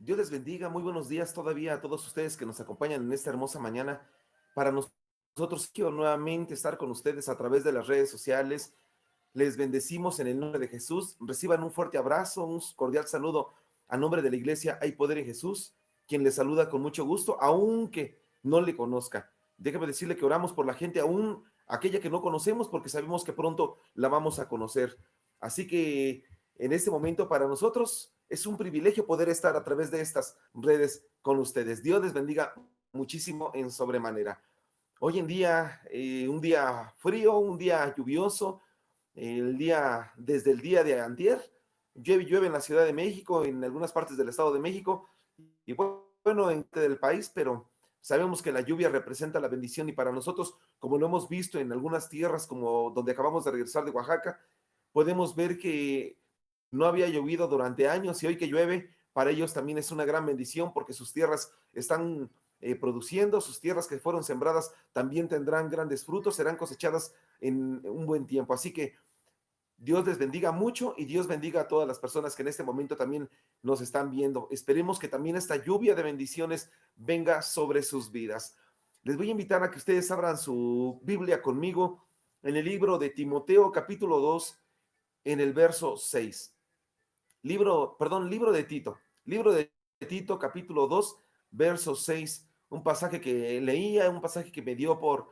Dios les bendiga, muy buenos días todavía a todos ustedes que nos acompañan en esta hermosa mañana. Para nosotros, quiero nuevamente estar con ustedes a través de las redes sociales. Les bendecimos en el nombre de Jesús. Reciban un fuerte abrazo, un cordial saludo a nombre de la iglesia Hay Poder en Jesús, quien les saluda con mucho gusto, aunque no le conozca. Déjame decirle que oramos por la gente, aún aquella que no conocemos, porque sabemos que pronto la vamos a conocer. Así que en este momento para nosotros es un privilegio poder estar a través de estas redes con ustedes. Dios les bendiga muchísimo en sobremanera. Hoy en día, un día frío, un día lluvioso, desde el día de antier, llueve en la Ciudad de México, en algunas partes del Estado de México, y bueno, en del país, pero sabemos que la lluvia representa la bendición y para nosotros, como lo hemos visto en algunas tierras, como donde acabamos de regresar de Oaxaca, podemos ver que no había llovido durante años y hoy que llueve, para ellos también es una gran bendición porque sus tierras están produciendo, sus tierras que fueron sembradas también tendrán grandes frutos, serán cosechadas en un buen tiempo. Así que Dios les bendiga mucho y Dios bendiga a todas las personas que en este momento también nos están viendo. Esperemos que también esta lluvia de bendiciones venga sobre sus vidas. Les voy a invitar a que ustedes abran su Biblia conmigo en el libro de Timoteo capítulo 2 en el verso 6. Libro de Tito capítulo 2 verso 6. Un pasaje que leía, un pasaje que me dio por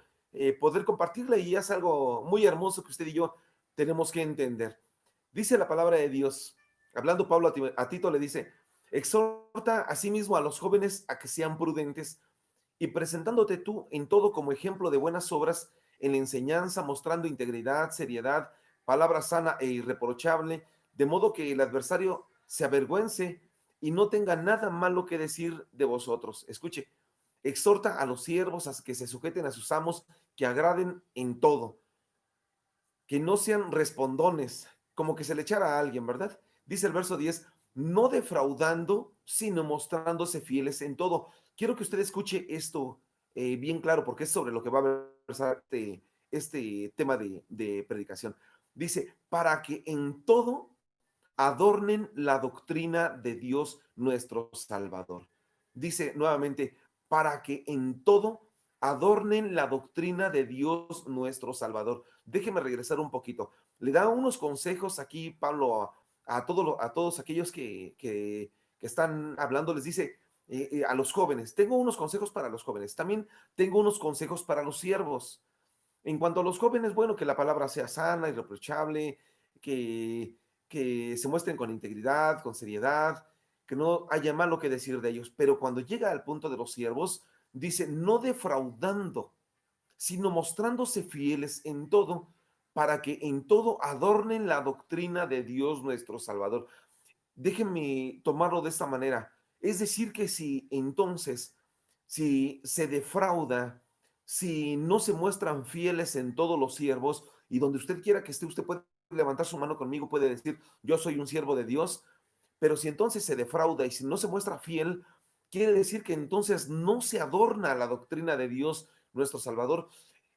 poder compartirle y es algo muy hermoso que usted y yo tenemos que entender. Dice la palabra de Dios, hablando Pablo a Tito le dice, exhorta asimismo a los jóvenes a que sean prudentes y presentándote tú en todo como ejemplo de buenas obras, en la enseñanza, mostrando integridad, seriedad, palabra sana e irreprochable, de modo que el adversario se avergüence y no tenga nada malo que decir de vosotros. Escuche, exhorta a los siervos a que se sujeten a sus amos, que agraden en todo, que no sean respondones, como que se le echara a alguien, ¿verdad? Dice el verso 10, no defraudando, sino mostrándose fieles en todo. Quiero que usted escuche esto bien claro, porque es sobre lo que va a versar este tema de predicación. Dice, para que en todo adornen la doctrina de Dios nuestro Salvador. Dice nuevamente, para que en todo adornen la doctrina de Dios nuestro Salvador. Déjeme regresar un poquito. Le da unos consejos aquí Pablo a todos aquellos que están hablando, les dice a los jóvenes, tengo unos consejos para los jóvenes, también tengo unos consejos para los siervos. En cuanto a los jóvenes, bueno, que la palabra sea sana, irreprochable, que, que se muestren con integridad, con seriedad, que no haya malo que decir de ellos. Pero cuando llega al punto de los siervos, dice, no defraudando, sino mostrándose fieles en todo, para que en todo adornen la doctrina de Dios nuestro Salvador. Déjenme tomarlo de esta manera. Es decir, que si entonces, si se defrauda, si no se muestran fieles en todos los siervos, y donde usted quiera que esté, usted puede levantar su mano conmigo, puede decir, yo soy un siervo de Dios, pero si entonces se defrauda y si no se muestra fiel, quiere decir que entonces no se adorna la doctrina de Dios, nuestro Salvador.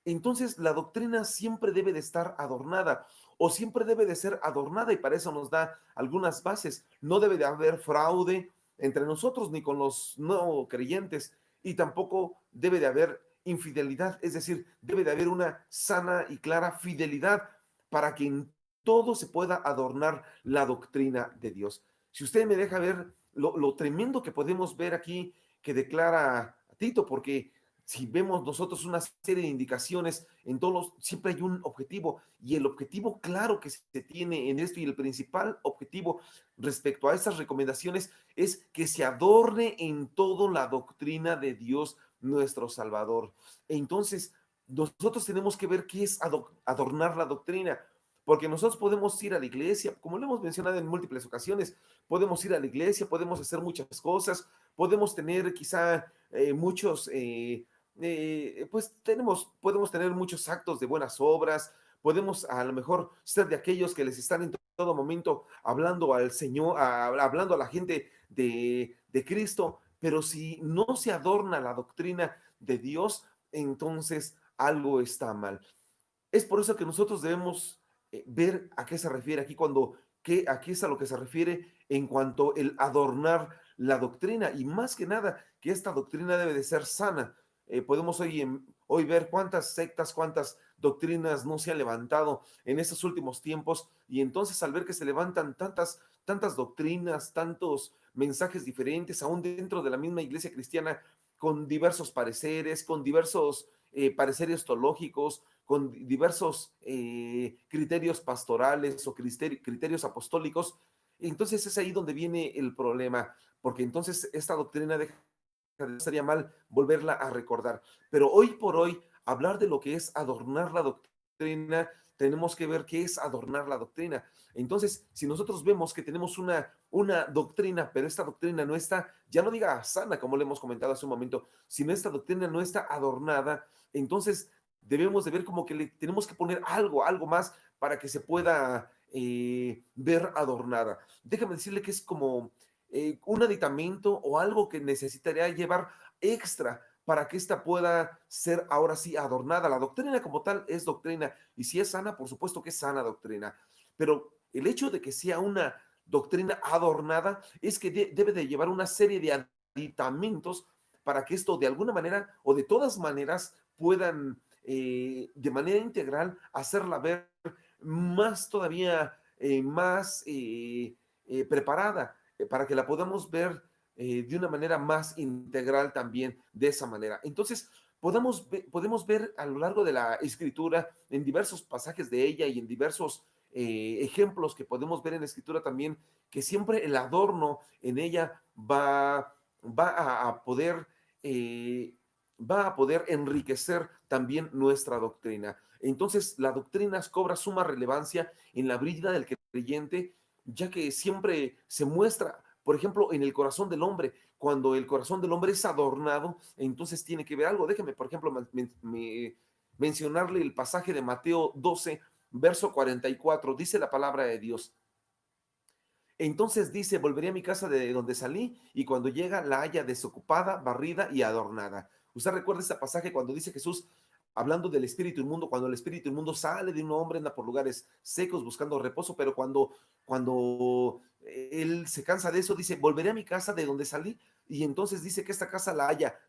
Entonces la doctrina siempre debe de estar adornada o siempre debe de ser adornada y para eso nos da algunas bases. No debe de haber fraude entre nosotros ni con los no creyentes y tampoco debe de haber infidelidad, es decir, debe de haber una sana y clara fidelidad para que en todo se pueda adornar la doctrina de Dios. Si usted me deja ver lo tremendo que podemos ver aquí que declara Tito, porque si vemos nosotros una serie de indicaciones en todos siempre hay un objetivo y el objetivo claro que se tiene en esto y el principal objetivo respecto a estas recomendaciones es que se adorne en todo la doctrina de Dios nuestro Salvador. Entonces, nosotros tenemos que ver qué es adornar la doctrina, porque nosotros podemos ir a la iglesia, como lo hemos mencionado en múltiples ocasiones, podemos ir a la iglesia, podemos hacer muchas cosas, podemos tener quizá muchos pues podemos tener muchos actos de buenas obras, podemos a lo mejor ser de aquellos que les están en todo momento hablando al Señor, hablando a la gente de Cristo, pero si no se adorna la doctrina de Dios, entonces algo está mal. Es por eso que nosotros debemos ver a qué se refiere aquí a qué es a lo que se refiere en cuanto el adornar la doctrina, y más que nada que esta doctrina debe de ser sana. Podemos hoy ver cuántas sectas, cuántas doctrinas no se han levantado en estos últimos tiempos, y entonces al ver que se levantan tantas doctrinas, tantos mensajes diferentes, aún dentro de la misma iglesia cristiana, con diversos pareceres, con diversos pareceres teológicos, con diversos criterios pastorales o criterios apostólicos, entonces es ahí donde viene el problema, porque entonces esta doctrina sería mal volverla a recordar. Pero hoy por hoy, hablar de lo que es adornar la doctrina, tenemos que ver qué es adornar la doctrina. Entonces, si nosotros vemos que tenemos una doctrina, pero esta doctrina no está, ya no diga sana, como le hemos comentado hace un momento, sino esta doctrina no está adornada, entonces debemos de ver como que le tenemos que poner algo más para que se pueda ver adornada. Déjame decirle que es como un aditamento o algo que necesitaría llevar extra para que ésta pueda ser ahora sí adornada. La doctrina como tal es doctrina, y si es sana, por supuesto que es sana doctrina, pero el hecho de que sea una doctrina adornada es que debe de llevar una serie de aditamentos para que esto de alguna manera o de todas maneras puedan de manera integral hacerla ver más todavía, más preparada, para que la podamos ver de una manera más integral también de esa manera. Entonces, podemos ver a lo largo de la escritura, en diversos pasajes de ella y en diversos ejemplos que podemos ver en la escritura también, que siempre el adorno en ella va a poder... va a poder enriquecer también nuestra doctrina. Entonces, la doctrina cobra suma relevancia en la vida del creyente, ya que siempre se muestra, por ejemplo, en el corazón del hombre. Cuando el corazón del hombre es adornado, entonces tiene que ver algo. Déjeme, por ejemplo, mencionarle el pasaje de Mateo 12, verso 44. Dice la palabra de Dios. Entonces dice, volveré a mi casa de donde salí, y cuando llega la haya desocupada, barrida y adornada. Usted recuerda este pasaje cuando dice Jesús, hablando del espíritu inmundo, cuando el espíritu inmundo sale de un hombre, anda por lugares secos buscando reposo, pero cuando él se cansa de eso, dice, volveré a mi casa de donde salí, y entonces dice que esta casa la haya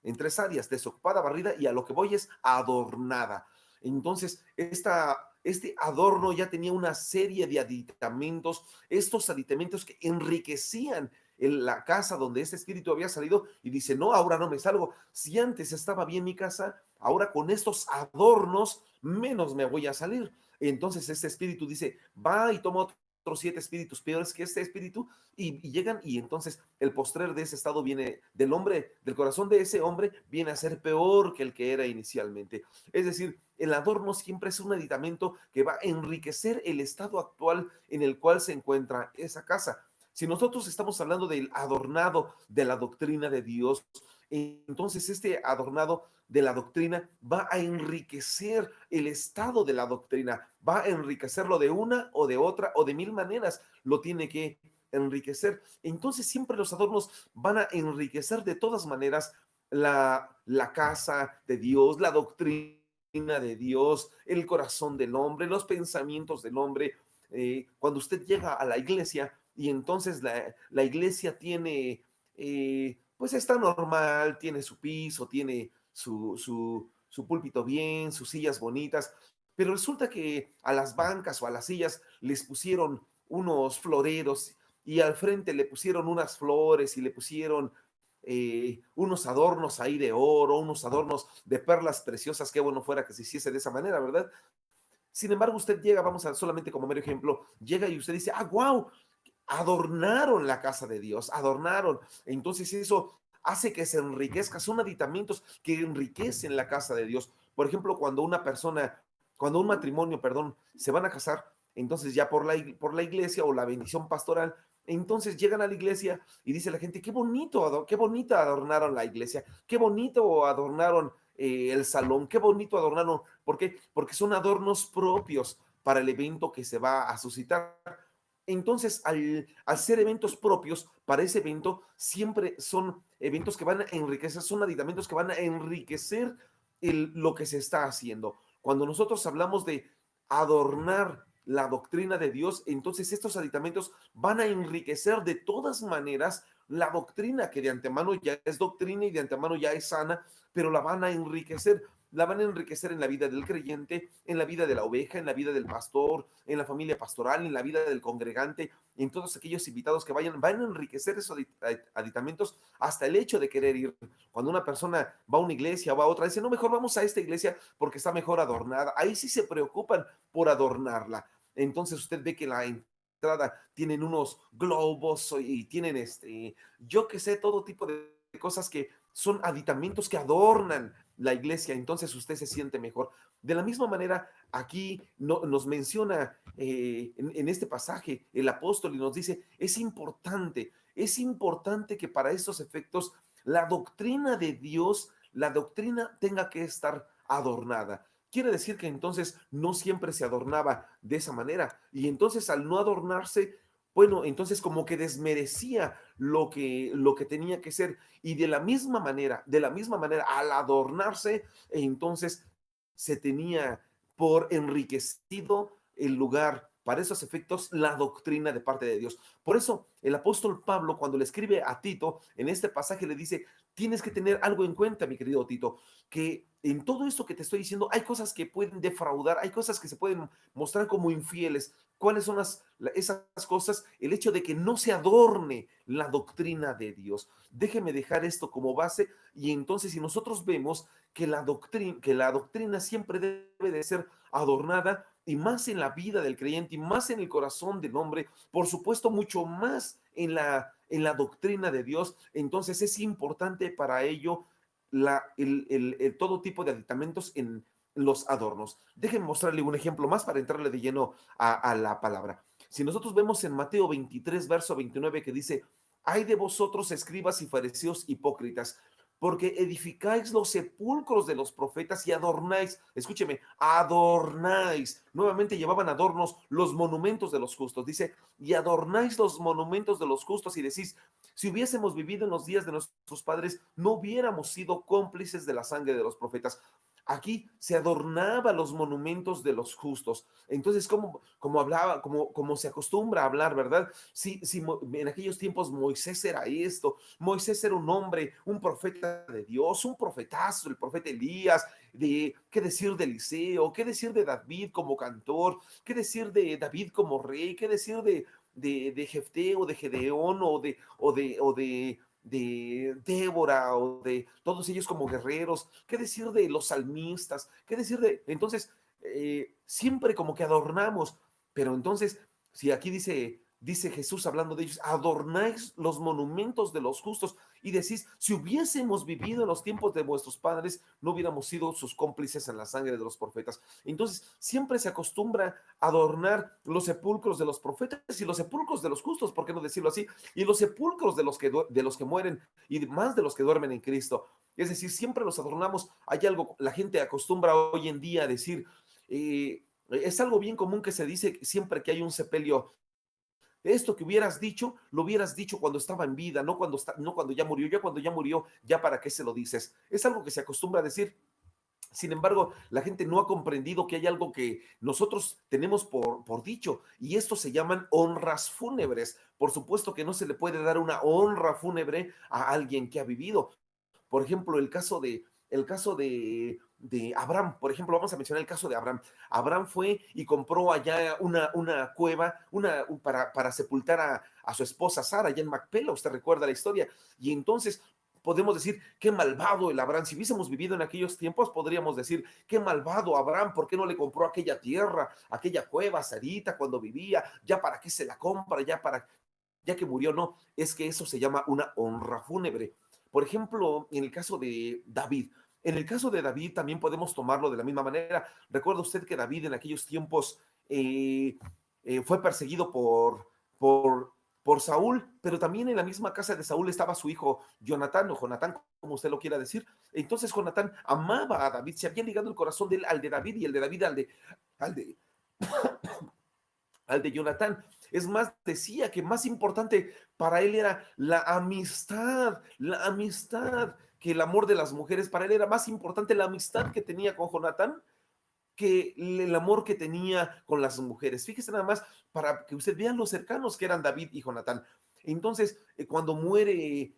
en tres áreas: desocupada, barrida, y a lo que voy es adornada. Entonces, este adorno ya tenía una serie de aditamentos, estos aditamentos que enriquecían la casa donde este espíritu había salido, y dice, no, ahora no me salgo. Si antes estaba bien mi casa, ahora con estos adornos menos me voy a salir. Entonces este espíritu dice, va y toma otros 7 espíritus peores que este espíritu, y llegan, y entonces el postrer de ese estado viene del hombre, del corazón de ese hombre, viene a ser peor que el que era inicialmente. Es decir, el adorno siempre es un aditamento que va a enriquecer el estado actual en el cual se encuentra esa casa. Si nosotros estamos hablando del adornado de la doctrina de Dios, entonces este adornado de la doctrina va a enriquecer el estado de la doctrina, va a enriquecerlo de una o de otra o de mil maneras, lo tiene que enriquecer. Entonces siempre los adornos van a enriquecer de todas maneras la casa de Dios, la doctrina de Dios, el corazón del hombre, los pensamientos del hombre. Cuando usted llega a la iglesia y entonces la iglesia tiene, pues está normal, tiene su piso, tiene su púlpito bien, sus sillas bonitas, pero resulta que a las bancas o a las sillas les pusieron unos floreros, y al frente le pusieron unas flores y le pusieron unos adornos ahí de oro, unos adornos de perlas preciosas. Qué bueno fuera que se hiciese de esa manera, ¿verdad? Sin embargo, usted llega, vamos a solamente como mero ejemplo, llega y usted dice, ah, wow, adornaron la casa de Dios, adornaron. Entonces eso hace que se enriquezca, son aditamentos que enriquecen la casa de Dios. Por ejemplo, cuando un matrimonio, perdón, se van a casar, entonces ya por la iglesia o la bendición pastoral, entonces llegan a la iglesia y dice la gente, qué bonito adornaron la iglesia, qué bonito adornaron el salón, qué bonito adornaron. ¿Por qué? Porque son adornos propios para el evento que se va a suscitar. Entonces, al ser eventos propios para ese evento, siempre son eventos que van a enriquecer, son aditamentos que van a enriquecer lo que se está haciendo. Cuando nosotros hablamos de adornar la doctrina de Dios, entonces estos aditamentos van a enriquecer de todas maneras la doctrina, que de antemano ya es doctrina y de antemano ya es sana, pero la van a enriquecer en la vida del creyente, en la vida de la oveja, en la vida del pastor, en la familia pastoral, en la vida del congregante, en todos aquellos invitados que vayan, van a enriquecer esos aditamentos hasta el hecho de querer ir. Cuando una persona va a una iglesia o va a otra, dice, no, mejor vamos a esta iglesia porque está mejor adornada. Ahí sí se preocupan por adornarla. Entonces usted ve que la entrada tienen unos globos y tienen yo que sé, todo tipo de cosas que son aditamentos que adornan la iglesia, entonces usted se siente mejor. De la misma manera, aquí nos menciona en este pasaje el apóstol y nos dice, es importante que para estos efectos la doctrina de Dios, la doctrina tenga que estar adornada. Quiere decir que entonces no siempre se adornaba de esa manera y entonces al no adornarse, bueno, entonces como que desmerecía lo que tenía que ser y de la misma manera al adornarse, entonces se tenía por enriquecido el lugar para esos efectos la doctrina de parte de Dios. Por eso el apóstol Pablo cuando le escribe a Tito en este pasaje le dice, tienes que tener algo en cuenta, mi querido Tito, que en todo esto que te estoy diciendo hay cosas que pueden defraudar, hay cosas que se pueden mostrar como infieles. ¿Cuáles son esas cosas? El hecho de que no se adorne la doctrina de Dios. Déjeme dejar esto como base y entonces si nosotros vemos que la doctrina siempre debe de ser adornada y más en la vida del creyente y más en el corazón del hombre, por supuesto mucho más en la doctrina de Dios, entonces es importante para ello todo tipo de aditamentos en los adornos. Déjenme mostrarle un ejemplo más para entrarle de lleno a la palabra. Si nosotros vemos en Mateo 23, verso 29, que dice, ay de vosotros, escribas y fariseos hipócritas, porque edificáis los sepulcros de los profetas y adornáis, escúcheme, adornáis, nuevamente llevaban adornos los monumentos de los justos, dice, y adornáis los monumentos de los justos y decís, si hubiésemos vivido en los días de nuestros padres, no hubiéramos sido cómplices de la sangre de los profetas. Aquí se adornaba los monumentos de los justos. Entonces, como hablaba, como se acostumbra a hablar, ¿verdad? Si en aquellos tiempos Moisés era esto, Moisés era un hombre, un profeta de Dios, un profetazo, el profeta Elías, qué decir de Eliseo, qué decir de David como cantor, qué decir de David como rey, qué decir de Jefté o de Gedeón o de Débora o de todos ellos como guerreros, qué decir de los salmistas, qué decir de... Entonces, siempre como que adornamos, pero entonces, si aquí dice Jesús hablando de ellos, adornáis los monumentos de los justos y decís, si hubiésemos vivido en los tiempos de vuestros padres, no hubiéramos sido sus cómplices en la sangre de los profetas. Entonces, siempre se acostumbra a adornar los sepulcros de los profetas y los sepulcros de los justos, ¿por qué no decirlo así? Y los sepulcros de los que mueren y más de los que duermen en Cristo. Es decir, siempre los adornamos. Hay algo, la gente acostumbra hoy en día a decir, es algo bien común que se dice siempre que hay un sepelio, esto que hubieras dicho, lo hubieras dicho cuando estaba en vida, no cuando ya murió. Ya cuando ya murió, ya para qué se lo dices. Es algo que se acostumbra a decir. Sin embargo, la gente no ha comprendido que hay algo que nosotros tenemos por dicho, y esto se llaman honras fúnebres. Por supuesto que no se le puede dar una honra fúnebre a alguien que ha vivido. Por ejemplo, el caso de Abraham, por ejemplo, vamos a mencionar el caso de Abraham. Abraham fue y compró allá una cueva para sepultar a su esposa Sara, allá en Macpela, usted recuerda la historia. Y entonces podemos decir, qué malvado el Abraham. Si hubiésemos vivido en aquellos tiempos, podríamos decir, qué malvado Abraham, ¿por qué no le compró aquella tierra, aquella cueva a Sarita cuando vivía? ¿Ya para qué se la compra? Ya que murió, no, es que eso se llama una honra fúnebre. Por ejemplo, en el caso de David también podemos tomarlo de la misma manera. Recuerda usted que David en aquellos tiempos fue perseguido por, por Saúl, pero también en la misma casa de Saúl estaba su hijo Jonatán, o Jonatán, como usted lo quiera decir. Entonces Jonatán amaba a David, se había ligado el corazón de él al de David y el de David al de, al de Jonatán. Es más, decía que más importante para él era la amistad que el amor de las mujeres. Para él era más importante la amistad que tenía con Jonatán que el amor que tenía con las mujeres. Fíjese nada más para que usted vea los cercanos que eran David y Jonatán. Entonces, cuando muere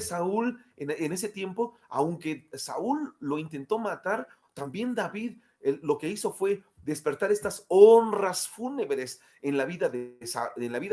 Saúl en ese tiempo, aunque Saúl lo intentó matar, también David lo que hizo fue despertar estas honras fúnebres en la vida de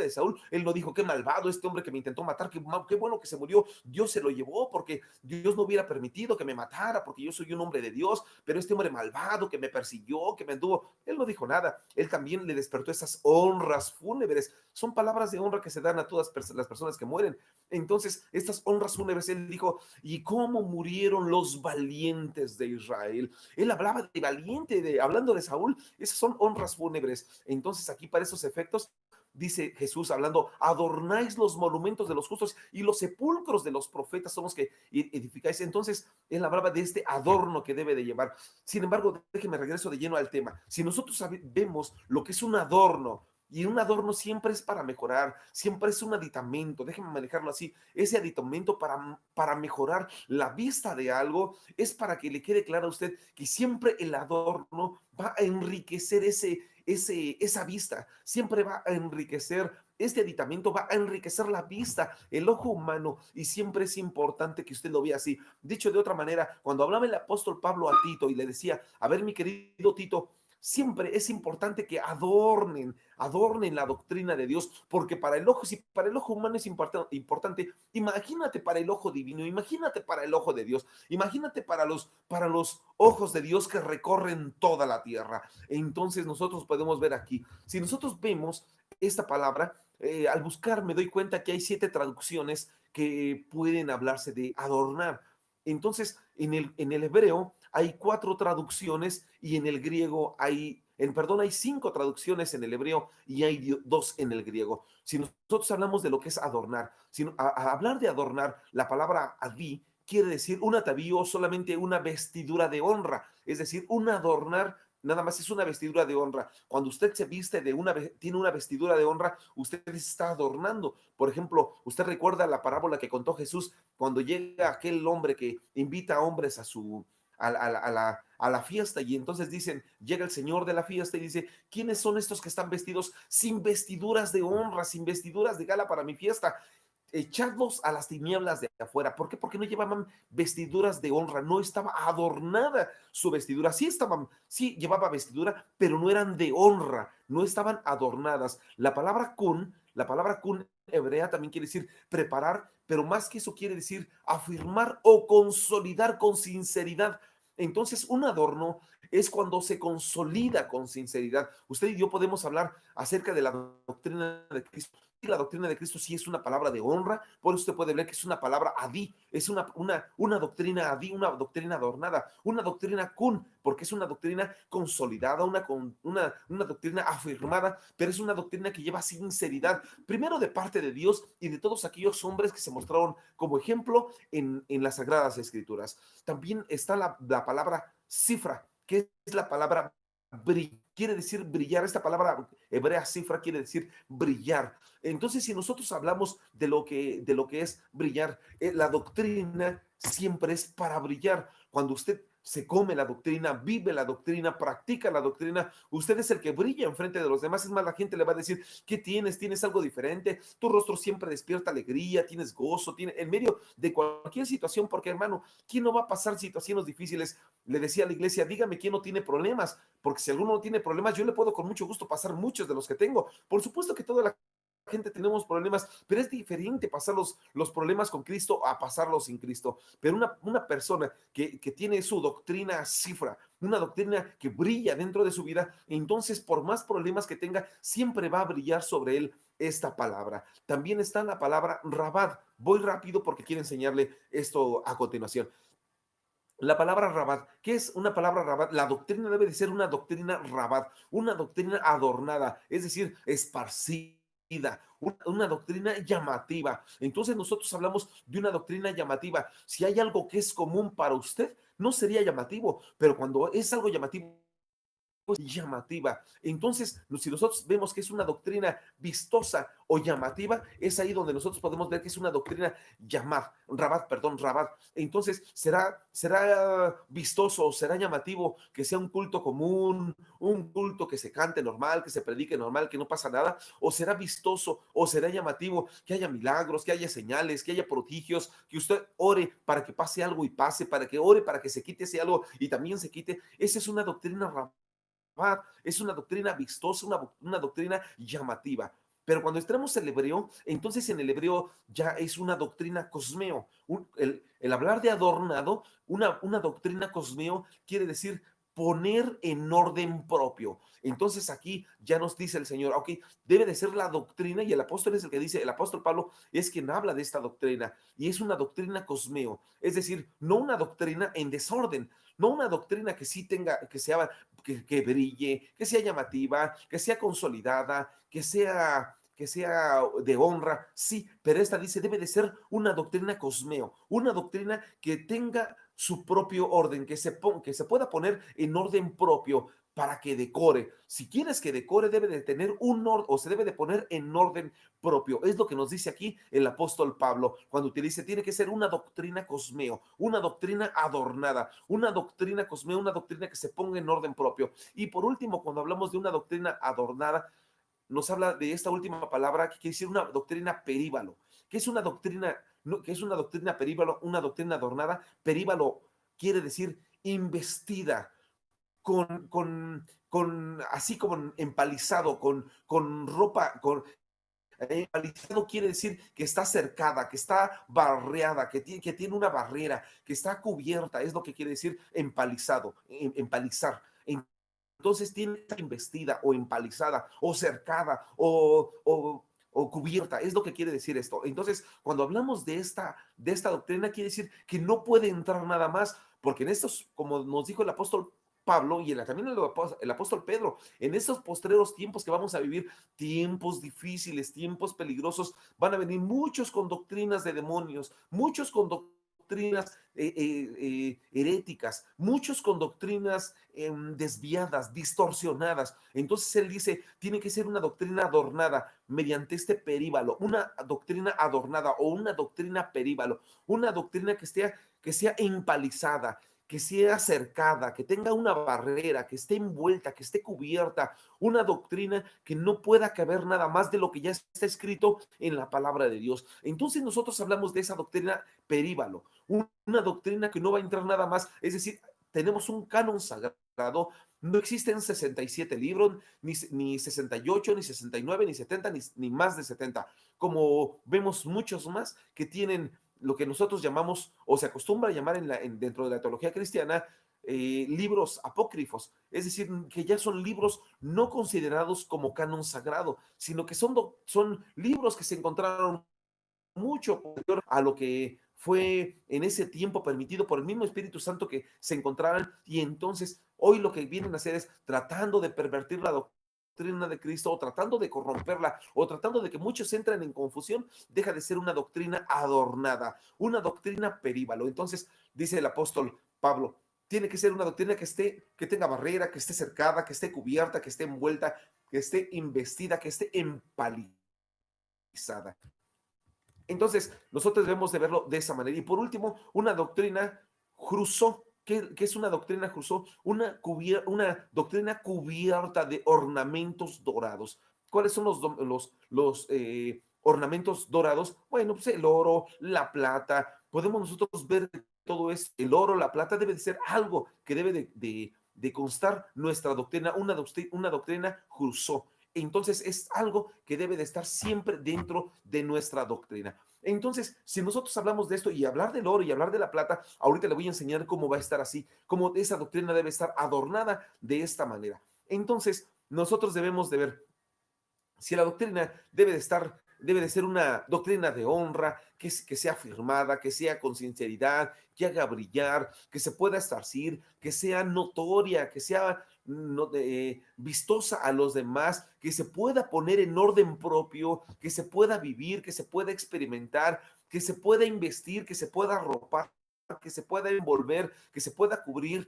Saúl. Él no dijo, qué malvado este hombre que me intentó matar, qué bueno que se murió, Dios se lo llevó porque Dios no hubiera permitido que me matara, porque yo soy un hombre de Dios, pero este hombre malvado que me persiguió, que me anduvo, él no dijo nada. Él también le despertó esas honras fúnebres. Son palabras de honra que se dan a todas las personas que mueren. Entonces, estas honras fúnebres, él dijo, ¿y cómo murieron los valientes de Israel? Él hablaba de valiente, hablando de Saúl, esas son honras fúnebres. Entonces, aquí para esos efectos, dice Jesús hablando, adornáis los monumentos de los justos y los sepulcros de los profetas son los que edificáis. Entonces, él hablaba de este adorno que debe de llevar. Sin embargo, déjeme regreso de lleno al tema. Si nosotros vemos lo que es un adorno, y un adorno siempre es para mejorar, siempre es un aditamento, déjeme manejarlo así, ese aditamento para mejorar la vista de algo, es para que le quede claro a usted que siempre el adorno va a enriquecer esa vista, siempre va a enriquecer este aditamento, va a enriquecer la vista, el ojo humano, y siempre es importante que usted lo vea así. Dicho de otra manera, cuando hablaba el apóstol Pablo a Tito y le decía, a ver mi querido Tito, siempre es importante que adornen la doctrina de Dios, porque para el ojo, si para el ojo humano es importante, imagínate para el ojo divino, imagínate para el ojo de Dios, imagínate para los ojos de Dios que recorren toda la tierra. Entonces nosotros podemos ver aquí, si nosotros vemos esta palabra, al buscar me doy cuenta que hay 7 traducciones que pueden hablarse de adornar. Entonces, en el hebreo hay 4 traducciones y en el griego hay 5 traducciones en el hebreo y hay 2 en el griego. Si nosotros hablamos de lo que es adornar, a hablar de adornar, la palabra adí quiere decir un atavío, solamente una vestidura de honra, es decir, un adornar nada más es una vestidura de honra. Cuando usted se viste tiene una vestidura de honra, usted está adornando. Por ejemplo, usted recuerda la parábola que contó Jesús cuando llega aquel hombre que invita a hombres a la fiesta, y entonces dicen, llega el señor de la fiesta y dice, ¿quiénes son estos que están vestidos sin vestiduras de honra, sin vestiduras de gala para mi fiesta? Echadlos a las tinieblas de afuera. ¿Por qué? Porque no llevaban vestiduras de honra, no estaba adornada su vestidura. Sí llevaba vestidura, pero no eran de honra, no estaban adornadas. La palabra kun hebrea también quiere decir preparar, pero más que eso quiere decir afirmar o consolidar con sinceridad. Entonces, un adorno es cuando se consolida con sinceridad. Usted y yo podemos hablar acerca de la doctrina de Cristo. Y la doctrina de Cristo sí es una palabra de honra, por eso usted puede ver que es una palabra adí, es una doctrina adí, una doctrina adornada, una doctrina kun, porque es una doctrina consolidada, una doctrina afirmada, pero es una doctrina que lleva sinceridad, primero de parte de Dios y de todos aquellos hombres que se mostraron como ejemplo en las Sagradas Escrituras. También está la palabra cifra, que es la palabra quiere decir brillar. Esta palabra hebrea cifra quiere decir brillar. Entonces, si nosotros hablamos de lo que es brillar, la doctrina siempre es para brillar. Cuando usted se come la doctrina, vive la doctrina, practica la doctrina, usted es el que brilla enfrente de los demás. Es más, la gente le va a decir, ¿qué tienes? ¿Tienes algo diferente? Tu rostro siempre despierta alegría, tienes gozo, en medio de cualquier situación, porque hermano, ¿quién no va a pasar situaciones difíciles? Le decía a la iglesia, dígame quién no tiene problemas, porque si alguno no tiene problemas, yo le puedo con mucho gusto pasar muchos de los que tengo. Por supuesto que toda la gente tenemos problemas, pero es diferente pasar los problemas con Cristo a pasarlos sin Cristo. Pero una persona que tiene su doctrina cifra, una doctrina que brilla dentro de su vida, entonces por más problemas que tenga, siempre va a brillar sobre él esta palabra. También está la palabra rabat. Voy rápido porque quiero enseñarle esto a continuación. La palabra rabat, ¿qué es una palabra rabat? La doctrina debe de ser una doctrina rabat, una doctrina adornada, es decir, esparcida, una doctrina llamativa. Entonces nosotros hablamos de una doctrina llamativa. Si hay algo que es común para usted, no sería llamativo, pero cuando es algo llamativo llamativa. Entonces, si nosotros vemos que es una doctrina vistosa o llamativa, es ahí donde nosotros podemos ver que es una doctrina rabat. Entonces, será vistoso, será llamativo que sea un culto común, un culto que se cante normal, que se predique normal, que no pasa nada, o será vistoso, o será llamativo que haya milagros, que haya señales, que haya prodigios, que usted ore para que pase algo y pase, para que ore para que se quite ese algo y también se quite. Esa es una doctrina es una doctrina vistosa, una doctrina llamativa. Pero cuando entramos el hebreo, entonces en el hebreo ya es una doctrina cosmeo. El hablar de adornado, una doctrina cosmeo quiere decir poner en orden propio. Entonces aquí ya nos dice el Señor, ok, debe de ser la doctrina, y el apóstol es el que dice, el apóstol Pablo es quien habla de esta doctrina, y es una doctrina cosmeo, es decir, no una doctrina en desorden, no una doctrina que sí tenga, que brille, que sea llamativa, que sea consolidada, que sea de honra, sí, pero esta dice debe de ser una doctrina cosmeo, una doctrina que tenga su propio orden, que se pueda poner en orden propio para que decore. Si quieres que decore, debe de tener un orden o se debe de poner en orden propio. Es lo que nos dice aquí el apóstol Pablo cuando utiliza, tiene que ser una doctrina cosmeo, una doctrina adornada, una doctrina cosmeo, una doctrina que se ponga en orden propio. Y por último, cuando hablamos de una doctrina adornada, nos habla de esta última palabra que quiere decir una doctrina períbalo. ¿Qué es una doctrina? No, ¿qué es una doctrina períbalo? Una doctrina adornada. Períbalo quiere decir investida, así como empalizado, con ropa, empalizado quiere decir que está cercada, que está barreada, que tiene una barrera, que está cubierta, es lo que quiere decir empalizado, empalizar. Entonces tiene que estar investida o empalizada o cercada o cubierta, es lo que quiere decir esto. Entonces, cuando hablamos de esta doctrina, quiere decir que no puede entrar nada más, porque en estos, como nos dijo el apóstol Pablo y también el apóstol Pedro, en estos postreros tiempos que vamos a vivir, tiempos difíciles, tiempos peligrosos, van a venir muchos con doctrinas de demonios, muchos con doctrinas heréticas, muchos con doctrinas desviadas, distorsionadas. Entonces él dice, tiene que ser una doctrina adornada mediante este períbalo, una doctrina adornada o una doctrina períbalo, una doctrina que sea empalizada, que sea cercada, que tenga una barrera, que esté envuelta, que esté cubierta, una doctrina que no pueda caber nada más de lo que ya está escrito en la palabra de Dios. Entonces nosotros hablamos de esa doctrina períbalo, una doctrina que no va a entrar nada más, es decir, tenemos un canon sagrado, no existen 67 libros, ni 68, ni 69, ni 70, ni más de 70, como vemos muchos más que tienen lo que nosotros llamamos, o se acostumbra a llamar dentro de la teología cristiana, libros apócrifos, es decir, que ya son libros no considerados como canon sagrado, sino que son libros que se encontraron mucho posterior a lo que fue en ese tiempo permitido por el mismo Espíritu Santo que se encontraran, y entonces hoy lo que vienen a hacer es tratando de pervertir la doctrina de Cristo, o tratando de corromperla, o tratando de que muchos entren en confusión, deja de ser una doctrina adornada, una doctrina períbalo. Entonces dice el apóstol Pablo, tiene que ser una doctrina que tenga barrera, que esté cercada, que esté cubierta, que esté envuelta, que esté investida, que esté empalizada. Entonces, nosotros debemos de verlo de esa manera. Y por último, una doctrina Rousseau. ¿Qué es una doctrina Rousseau? Una doctrina cubierta de ornamentos dorados. ¿Cuáles son los ornamentos dorados? Bueno, pues el oro, la plata. Podemos nosotros ver todo esto. El oro, la plata debe de ser algo que debe de constar nuestra doctrina, una doctrina Rousseau. Entonces es algo que debe de estar siempre dentro de nuestra doctrina. Entonces, si nosotros hablamos de esto y hablar del oro y hablar de la plata, ahorita le voy a enseñar cómo va a estar así, cómo esa doctrina debe estar adornada de esta manera. Entonces, nosotros debemos de ver si la doctrina debe de ser una doctrina de honra, que sea firmada, que sea con sinceridad, que haga brillar, que se pueda esparcir, que sea notoria, que sea vistosa a los demás, que se pueda poner en orden propio, que se pueda vivir, que se pueda experimentar, que se pueda investir, que se pueda arropar, que se pueda envolver, que se pueda cubrir,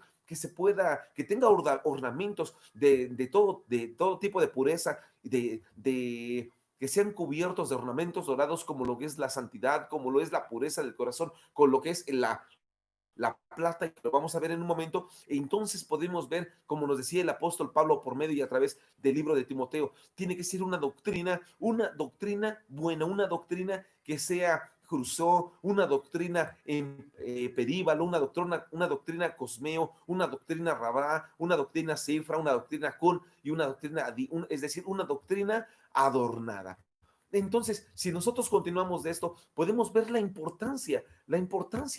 que tenga ornamentos de todo tipo de pureza, que sean cubiertos de ornamentos dorados, como lo que es la santidad, como lo es la pureza del corazón, con lo que es la plata, y lo vamos a ver en un momento. Entonces podemos ver, como nos decía el apóstol Pablo por medio y a través del libro de Timoteo, tiene que ser una doctrina buena, una doctrina que sea Cruzó, una doctrina en Períbalo, una doctrina Cosmeo, una doctrina Rabá, una doctrina Cifra, una doctrina Kun y una doctrina es decir, una doctrina adornada. Entonces, si nosotros continuamos de esto, podemos ver la importancia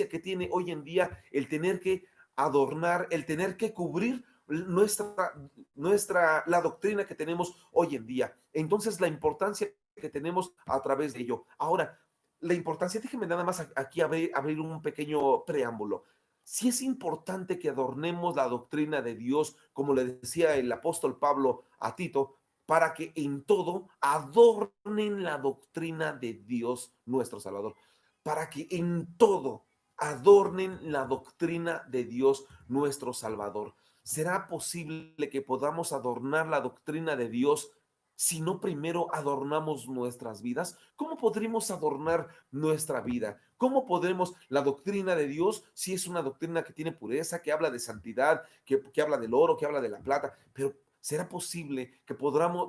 que tiene hoy en día el tener que adornar, el tener que cubrir la doctrina que tenemos hoy en día. Entonces, la importancia que tenemos a través de ello. Ahora, la importancia, déjenme nada más aquí abrir un pequeño preámbulo. Si es importante que adornemos la doctrina de Dios, como le decía el apóstol Pablo a Tito, para que en todo adornen la doctrina de Dios nuestro Salvador, para que en todo adornen la doctrina de Dios nuestro Salvador. ¿Será posible que podamos adornar la doctrina de Dios si no primero adornamos nuestras vidas? ¿Cómo podremos adornar nuestra vida? ¿Cómo podremos la doctrina de Dios, si es una doctrina que tiene pureza, que habla de santidad, que habla del oro, que habla de la plata? Pero ¿será posible que podamos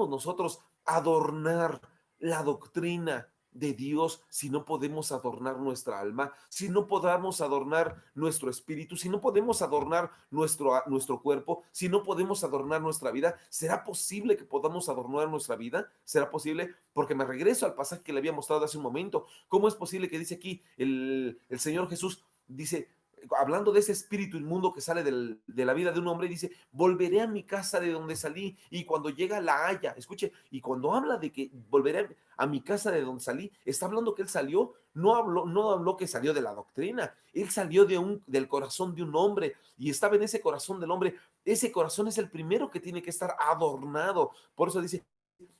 nosotros adornar la doctrina de Dios si no podemos adornar nuestra alma, si no podamos adornar nuestro espíritu, si no podemos adornar nuestro cuerpo, si no podemos adornar nuestra vida? ¿Será posible que podamos adornar nuestra vida? ¿Será posible? Porque me regreso al pasaje que le había mostrado hace un momento. ¿Cómo es posible que dice aquí el Señor Jesús? Dice, hablando de ese espíritu inmundo que sale de la vida de un hombre, dice, volveré a mi casa de donde salí, y cuando llega la haya, escuche, y cuando habla de que volveré a mi casa de donde salí, está hablando que él salió, no habló que salió de la doctrina, él salió del corazón de un hombre, y estaba en ese corazón del hombre. Ese corazón es el primero que tiene que estar adornado. Por eso dice,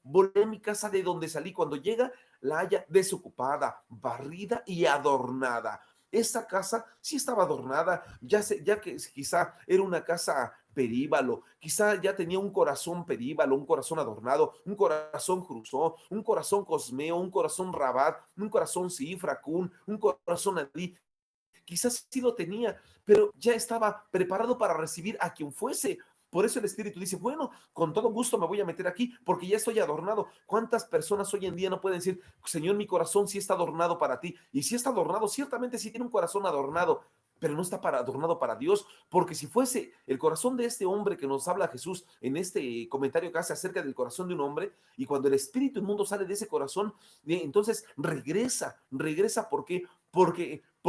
volveré a mi casa de donde salí, cuando llega la haya desocupada, barrida y adornada. Esa casa sí estaba adornada, ya que quizá era una casa períbalo, quizá ya tenía un corazón períbalo, un corazón adornado, un corazón cruzó, un corazón cosmeo, un corazón rabat, un corazón cifracún, un corazón adí. Quizás sí lo tenía, pero ya estaba preparado para recibir a quien fuese. Por eso el Espíritu dice, bueno, con todo gusto me voy a meter aquí porque ya estoy adornado. ¿Cuántas personas hoy en día no pueden decir, Señor, mi corazón sí está adornado para ti? Y si está adornado, ciertamente sí tiene un corazón adornado, pero no está adornado para Dios, porque si fuese el corazón de este hombre que nos habla Jesús en este comentario que hace acerca del corazón de un hombre, y cuando el espíritu inmundo sale de ese corazón, entonces regresa. ¿Por qué? ¿Por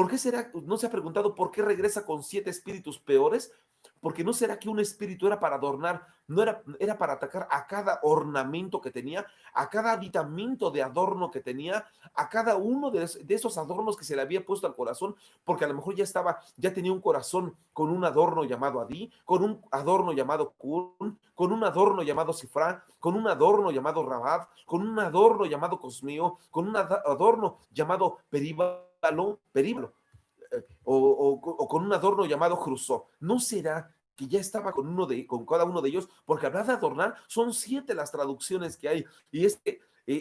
qué será? ¿No se ha preguntado por qué regresa con 7 espíritus peores? Porque no será que un espíritu era para adornar, no era para atacar a cada ornamento que tenía, a cada aditamento de adorno que tenía, a cada uno de esos adornos que se le había puesto al corazón, porque a lo mejor ya tenía un corazón con un adorno llamado Adí, con un adorno llamado Kun, con un adorno llamado Sifra, con un adorno llamado Rabat, con un adorno llamado Cosmeo, con un adorno llamado Períbalo, o con un adorno llamado Cruzó. ¿No será que ya estaba con cada uno de ellos? Porque hablar de adornar, son 7 las traducciones que hay. Y es que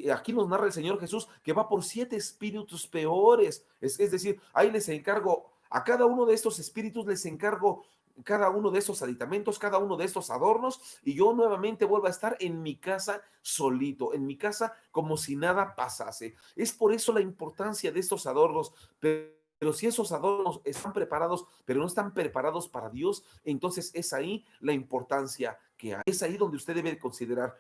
aquí nos narra el Señor Jesús que va por 7 espíritus peores. Es decir, ahí les encargo, a cada uno de estos espíritus les encargo cada uno de esos aditamentos, cada uno de estos adornos, y yo nuevamente vuelvo a estar en mi casa solito, en mi casa como si nada pasase. Es por eso la importancia de estos adornos. Pero si esos adornos están preparados, pero no están preparados para Dios, entonces es ahí la importancia que hay. Es ahí donde usted debe considerar.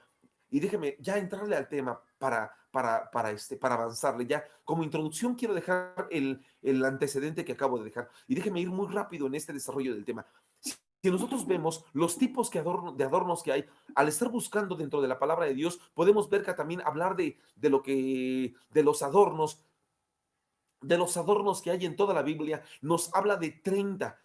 Y déjeme ya entrarle al tema para avanzarle. Ya como introducción quiero dejar el antecedente que acabo de dejar. Y déjeme ir muy rápido en este desarrollo del tema. Si nosotros vemos los tipos de adornos que hay, al estar buscando dentro de la palabra de Dios, podemos ver que también hablar de los adornos que hay en toda la Biblia, nos habla de 30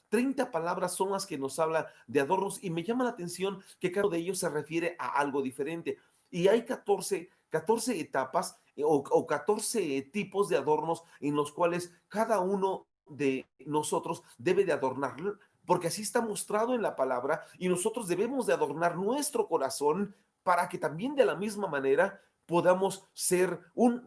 palabras son las que nos habla de adornos, y me llama la atención que cada uno de ellos se refiere a algo diferente. Y hay 14 etapas o 14 tipos de adornos en los cuales cada uno de nosotros debe de adornar. porque así está mostrado en la palabra y nosotros debemos de adornar nuestro corazón para que también de la misma manera podamos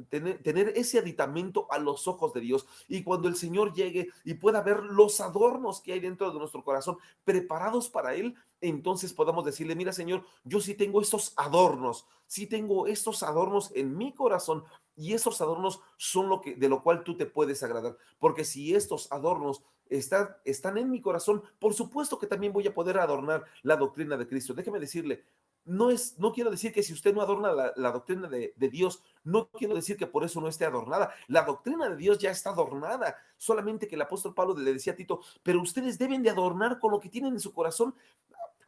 tener ese aditamento a los ojos de Dios. Y cuando el Señor llegue y pueda ver los adornos que hay dentro de nuestro corazón preparados para Él, entonces podamos decirle, mira Señor, yo sí tengo estos adornos, sí tengo estos adornos en mi corazón y esos adornos son de lo cual tú te puedes agradar. Porque si estos adornos están en mi corazón, por supuesto que también voy a poder adornar la doctrina de Cristo. Déjeme decirle, no quiero decir que si usted no adorna la doctrina de Dios, no quiero decir que por eso no esté adornada. La doctrina de Dios ya está adornada. Solamente que el apóstol Pablo le decía a Tito, pero ustedes deben de adornar con lo que tienen en su corazón.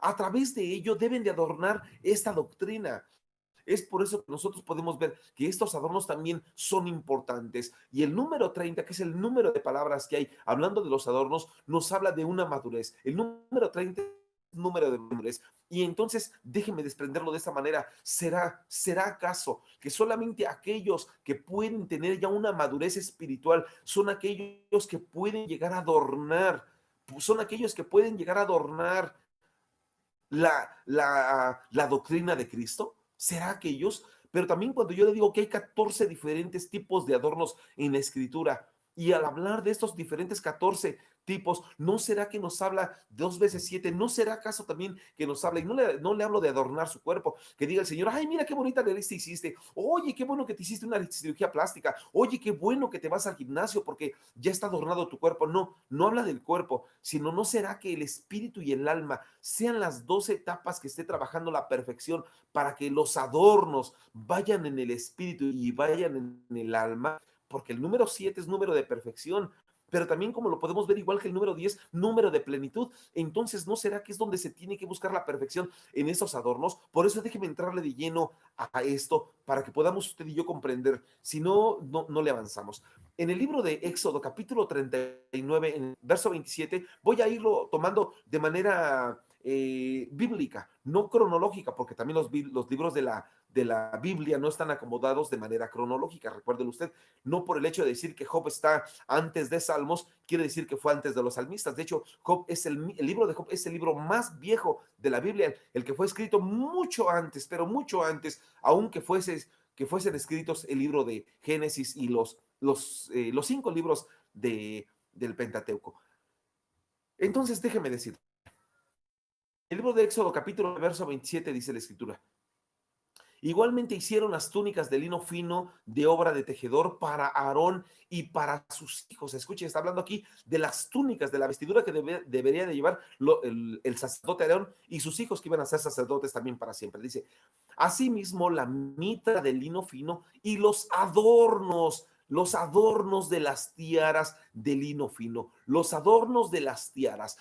A través de ello deben de adornar esta doctrina. Es por eso que nosotros podemos ver que estos adornos también son importantes. Y el número 30, que es el número de palabras que hay hablando de los adornos, nos habla de una madurez. El número 30 es un número de madurez. Y entonces déjenme desprenderlo de esta manera. ¿Será acaso que solamente aquellos que pueden tener ya una madurez espiritual son aquellos que pueden llegar a adornar? Son aquellos que pueden llegar a adornar la doctrina de Cristo? ¿Será aquellos? Pero también cuando yo le digo que hay 14 diferentes tipos de adornos en la escritura, y al hablar de estos diferentes 14 tipos, ¿no será que nos habla 2 veces 7? ¿No será acaso también que nos habla? Y no le hablo de adornar su cuerpo, que diga el Señor, ay, mira qué bonita nariz te hiciste, oye, qué bueno que te hiciste una cirugía plástica, oye, qué bueno que te vas al gimnasio porque ya está adornado tu cuerpo. No habla del cuerpo, sino no será que el espíritu y el alma sean las 2 etapas que esté trabajando la perfección para que los adornos vayan en el espíritu y vayan en el alma, porque el número 7 es número de perfección, pero también como lo podemos ver igual que el número 10, número de plenitud. Entonces, ¿no será que es donde se tiene que buscar la perfección en esos adornos? Por eso déjeme entrarle de lleno a esto para que podamos usted y yo comprender. Si no, no le avanzamos. En el libro de Éxodo, capítulo 39, en verso 27, voy a irlo tomando de manera bíblica, no cronológica, porque también los libros de la Biblia no están acomodados de manera cronológica. Recuérdelo usted, no por el hecho de decir que Job está antes de Salmos, quiere decir que fue antes de los salmistas. De hecho, el libro de Job es el libro más viejo de la Biblia, el que fue escrito mucho antes, pero mucho antes, aunque fuesen escritos el libro de Génesis y los 5 libros del Pentateuco. Entonces, déjeme decir, el libro de Éxodo, capítulo verso 27, dice la escritura: igualmente hicieron las túnicas de lino fino de obra de tejedor para Aarón y para sus hijos. Escuchen, está hablando aquí de las túnicas, de la vestidura que debería de llevar el sacerdote Aarón y sus hijos, que iban a ser sacerdotes también para siempre. Dice, asimismo la mitra de lino fino y los adornos de las tiaras de lino fino, los adornos de las tiaras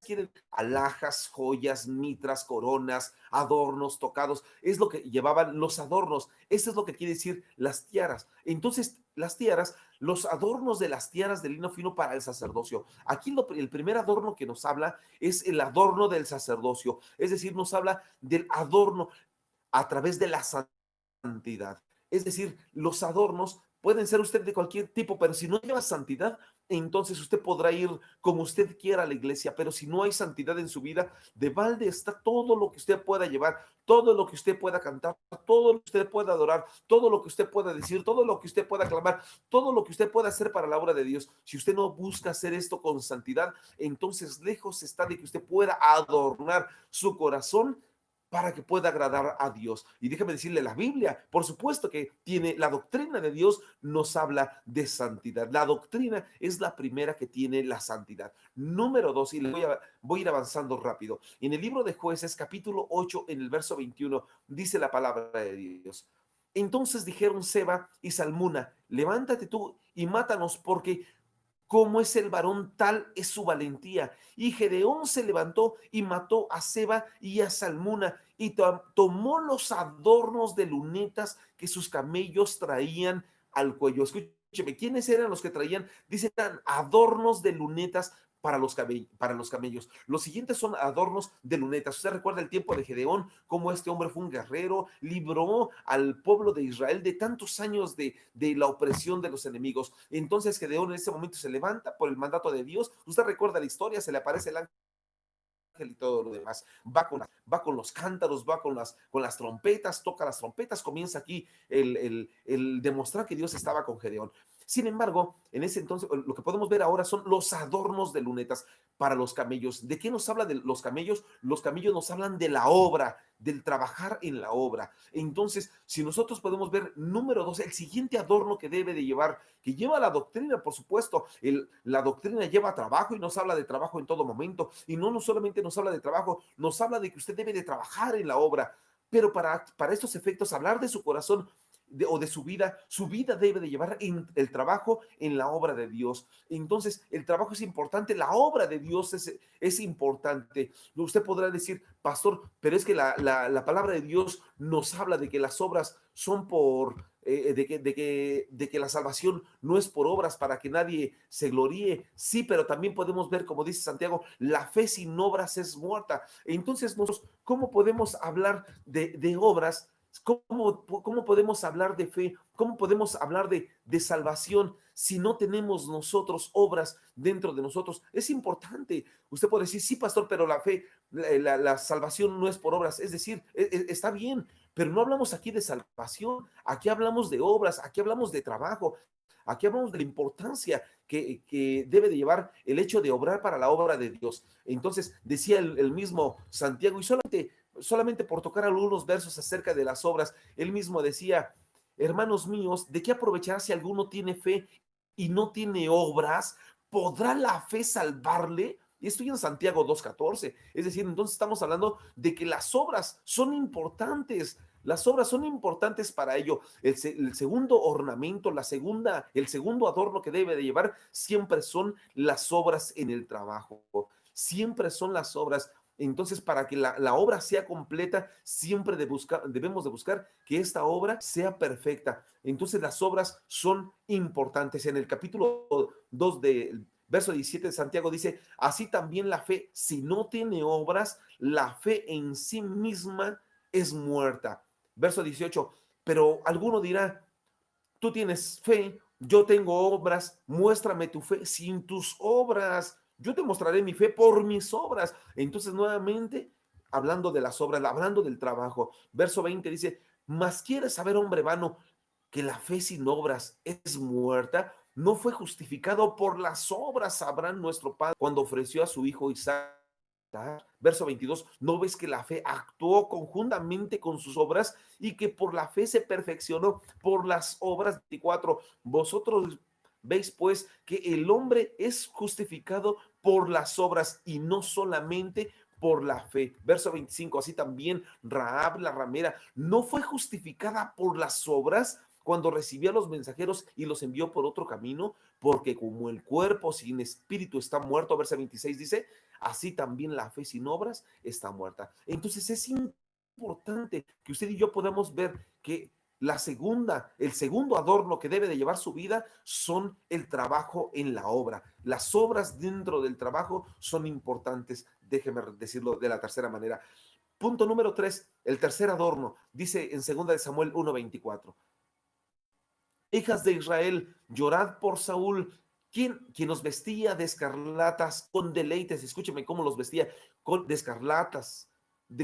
quieren alhajas, joyas, mitras, coronas, adornos, tocados. Es lo que llevaban los adornos. Eso es lo que quiere decir las tiaras. Entonces, las tiaras, los adornos de las tiaras de lino fino para el sacerdocio. Aquí el primer adorno que nos habla es el adorno del sacerdocio. Es decir, nos habla del adorno a través de la santidad. Es decir, los adornos pueden ser usted de cualquier tipo, pero si no lleva santidad, entonces usted podrá ir como usted quiera a la iglesia, pero si no hay santidad en su vida, de balde está todo lo que usted pueda llevar, todo lo que usted pueda cantar, todo lo que usted pueda adorar, todo lo que usted pueda decir, todo lo que usted pueda clamar, todo lo que usted pueda hacer para la obra de Dios. Si usted no busca hacer esto con santidad, entonces lejos está de que usted pueda adornar su corazón para que pueda agradar a Dios. Y déjame decirle, la Biblia, por supuesto que tiene la doctrina de Dios, nos habla de santidad. La doctrina es la primera que tiene la santidad. Número 2, y voy a ir avanzando rápido. En el libro de Jueces, capítulo 8, en el verso 21, dice la palabra de Dios. Entonces dijeron Seba y Salmuna, levántate tú y mátanos, porque como es el varón, tal es su valentía. Y Gedeón se levantó y mató a Seba y a Salmuna y tomó los adornos de lunetas que sus camellos traían al cuello. Escúcheme, ¿quiénes eran los que traían? Dicen, eran adornos de lunetas para los camellos. Los siguientes son adornos de lunetas. Usted recuerda el tiempo de Gedeón, cómo este hombre fue un guerrero, libró al pueblo de Israel de tantos años de la opresión de los enemigos. Entonces Gedeón en ese momento se levanta por el mandato de Dios. Usted recuerda la historia, se le aparece el ángel y todo lo demás. Va con los cántaros, va con las trompetas, toca las trompetas, comienza aquí el demostrar que Dios estaba con Gedeón. Sin embargo, en ese entonces, lo que podemos ver ahora son los adornos de lunetas para los camellos. ¿De qué nos habla de los camellos? Los camellos nos hablan de la obra, del trabajar en la obra. Entonces, si nosotros podemos ver, número 2, el siguiente adorno que debe de llevar, que lleva la doctrina, por supuesto, la doctrina lleva trabajo y nos habla de trabajo en todo momento. Y no solamente nos habla de trabajo, nos habla de que usted debe de trabajar en la obra. Pero para estos efectos, hablar de su corazón o de su vida debe de llevar el trabajo en la obra de Dios. Entonces, el trabajo es importante, la obra de Dios es importante. Usted podrá decir, pastor, pero es que la palabra de Dios nos habla de que las obras son de que la salvación no es por obras para que nadie se gloríe. Sí, pero también podemos ver, como dice Santiago, la fe sin obras es muerta. Entonces, nosotros, ¿cómo podemos hablar de obras? ¿Cómo podemos hablar de fe? ¿Cómo podemos hablar de salvación si no tenemos nosotros obras dentro de nosotros? Es importante. Usted puede decir, sí, pastor, pero la fe, la salvación no es por obras. Es decir, está bien, pero no hablamos aquí de salvación. Aquí hablamos de obras, aquí hablamos de trabajo. Aquí hablamos de la importancia que debe de llevar el hecho de obrar para la obra de Dios. Entonces, decía el mismo Santiago, y solamente por tocar algunos versos acerca de las obras, él mismo decía, hermanos míos, ¿de qué aprovechará si alguno tiene fe y no tiene obras? ¿Podrá la fe salvarle? Y estoy en Santiago 2:14. Es decir, entonces estamos hablando de que las obras son importantes. Las obras son importantes para ello. El segundo ornamento, el segundo adorno que debe de llevar siempre son las obras en el trabajo. Siempre son las obras. Entonces, para que la obra sea completa, siempre debemos de buscar que esta obra sea perfecta. Entonces, las obras son importantes. En el capítulo 2 del verso 17 de Santiago dice, así también la fe, si no tiene obras, la fe en sí misma es muerta. Verso 18, pero alguno dirá, tú tienes fe, yo tengo obras, muéstrame tu fe sin tus obras. Yo te mostraré mi fe por mis obras. Entonces, nuevamente, hablando de las obras, hablando del trabajo, verso 20 dice, mas quieres saber, hombre vano, que la fe sin obras es muerta. No fue justificado por las obras Abraham, nuestro padre, cuando ofreció a su hijo Isaac. Verso 22, ¿no ves que la fe actuó conjuntamente con sus obras y que por la fe se perfeccionó por las obras? 24, vosotros veis pues que el hombre es justificado por las obras y no solamente por la fe. Verso 25, así también Rahab la ramera no fue justificada por las obras cuando recibió a los mensajeros y los envió por otro camino, porque como el cuerpo sin espíritu está muerto, verso 26 dice, así también la fe sin obras está muerta. Entonces es importante que usted y yo podamos ver que el segundo adorno que debe de llevar su vida son el trabajo en la obra. Las obras dentro del trabajo son importantes. Déjeme decirlo de la tercera manera. Punto número 3, el tercer adorno, dice en 2 de Samuel 1:24. Hijas de Israel, llorad por Saúl, quien los vestía de escarlatas con deleites. Escúcheme cómo los vestía de escarlatas,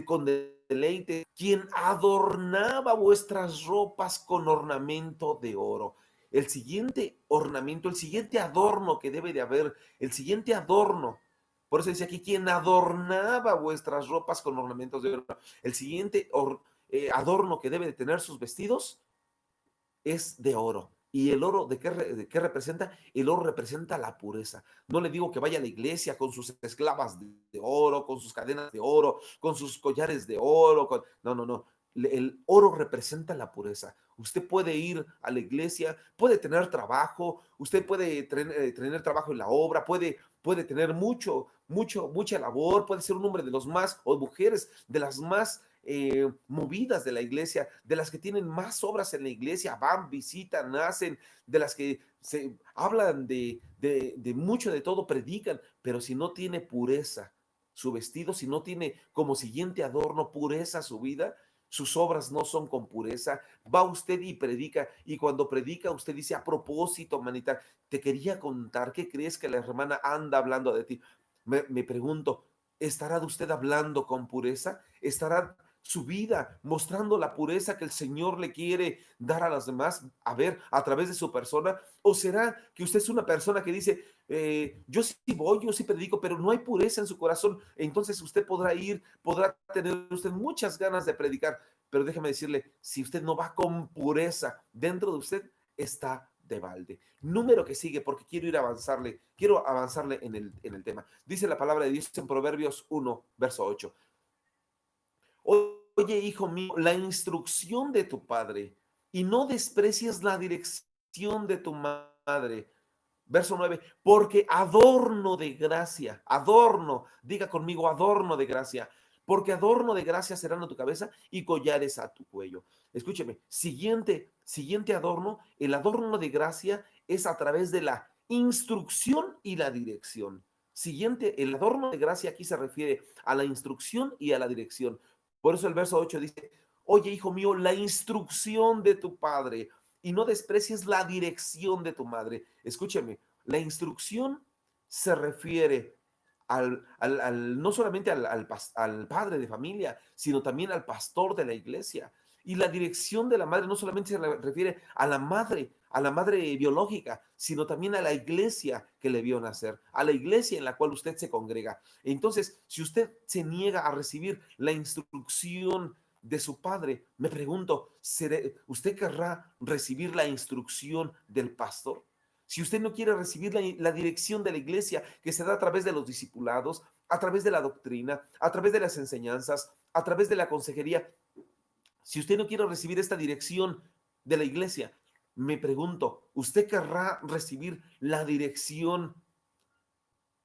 con deleite, quien adornaba vuestras ropas con ornamento de oro. El siguiente ornamento, el siguiente adorno que debe de haber, el siguiente adorno, por eso dice aquí, quien adornaba vuestras ropas con ornamentos de oro. El siguiente adorno que debe de tener sus vestidos es de oro. ¿Y el oro de qué representa? El oro representa la pureza. No le digo que vaya a la iglesia con sus esclavas de oro, con sus cadenas de oro, con sus collares de oro. No, no, no. El oro representa la pureza. Usted puede ir a la iglesia, puede tener trabajo, usted puede tener trabajo en la obra, puede tener mucha labor, puede ser un hombre de los más, o mujeres de las más movidas de la iglesia, de las que tienen más obras en la iglesia, van, visitan, hacen, de las que se hablan de mucho de todo, predican, pero si no tiene pureza su vestido, si no tiene como siguiente adorno pureza su vida, sus obras no son con pureza, va usted y predica, y cuando predica usted dice, a propósito, manita, te quería contar, ¿qué crees que la hermana anda hablando de ti? Me pregunto, ¿estará usted hablando con pureza? ¿Estará su vida mostrando la pureza que el Señor le quiere dar a los demás, a ver, a través de su persona? ¿O será que usted es una persona que dice, yo sí voy, yo sí predico, pero no hay pureza en su corazón? Entonces usted podrá ir, podrá tener usted muchas ganas de predicar, pero déjeme decirle, si usted no va con pureza dentro de usted, está de balde. Número que sigue, porque quiero avanzarle en el tema. Dice la palabra de Dios en Proverbios 1, verso 8. Oye, hijo mío, la instrucción de tu padre y no desprecies la dirección de tu madre. Verso 9, porque adorno de gracia, adorno, diga conmigo, adorno de gracia, porque adorno de gracia serán a tu cabeza y collares a tu cuello. Escúcheme, siguiente adorno, el adorno de gracia es a través de la instrucción y la dirección. Siguiente, el adorno de gracia aquí se refiere a la instrucción y a la dirección. Por eso el verso 8 dice, oye, hijo mío, la instrucción de tu padre y no desprecies la dirección de tu madre. Escúcheme, la instrucción se refiere no solamente al padre de familia, sino también al pastor de la iglesia. Y la dirección de la madre no solamente se refiere a la madre biológica, sino también a la iglesia que le vio nacer, a la iglesia en la cual usted se congrega. Entonces, si usted se niega a recibir la instrucción de su padre, me pregunto, ¿usted querrá recibir la instrucción del pastor? Si usted no quiere recibir la dirección de la iglesia que se da a través de los discipulados, a través de la doctrina, a través de las enseñanzas, a través de la consejería, si usted no quiere recibir esta dirección de la iglesia, me pregunto, ¿usted querrá recibir la dirección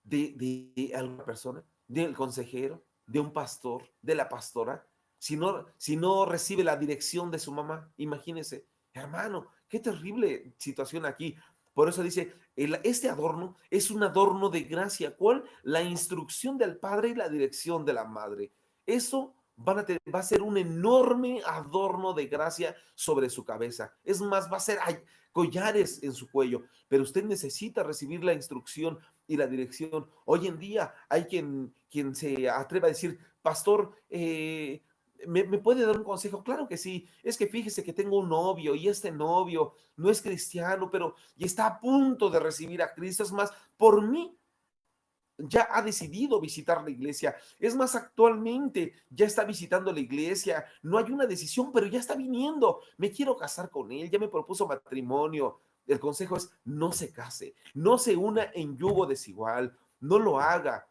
de alguna persona, del consejero, de un pastor, de la pastora? Si no recibe la dirección de su mamá, imagínese, hermano, qué terrible situación aquí. Por eso dice, este adorno es un adorno de gracia. ¿Cuál? La instrucción del padre y la dirección de la madre. Eso va a ser un enorme adorno de gracia sobre su cabeza. Es más, va a ser collares en su cuello, pero usted necesita recibir la instrucción y la dirección. Hoy en día hay quien se atreva a decir, pastor, ¿me puede dar un consejo? Claro que sí. Es que fíjese que tengo un novio y este novio no es cristiano, pero y está a punto de recibir a Cristo. Es más, por mí ya ha decidido visitar la iglesia. Es más, actualmente ya está visitando la iglesia. No hay una decisión, pero ya está viniendo. Me quiero casar con él, ya me propuso matrimonio. El consejo es no se case, no se una en yugo desigual, no lo haga,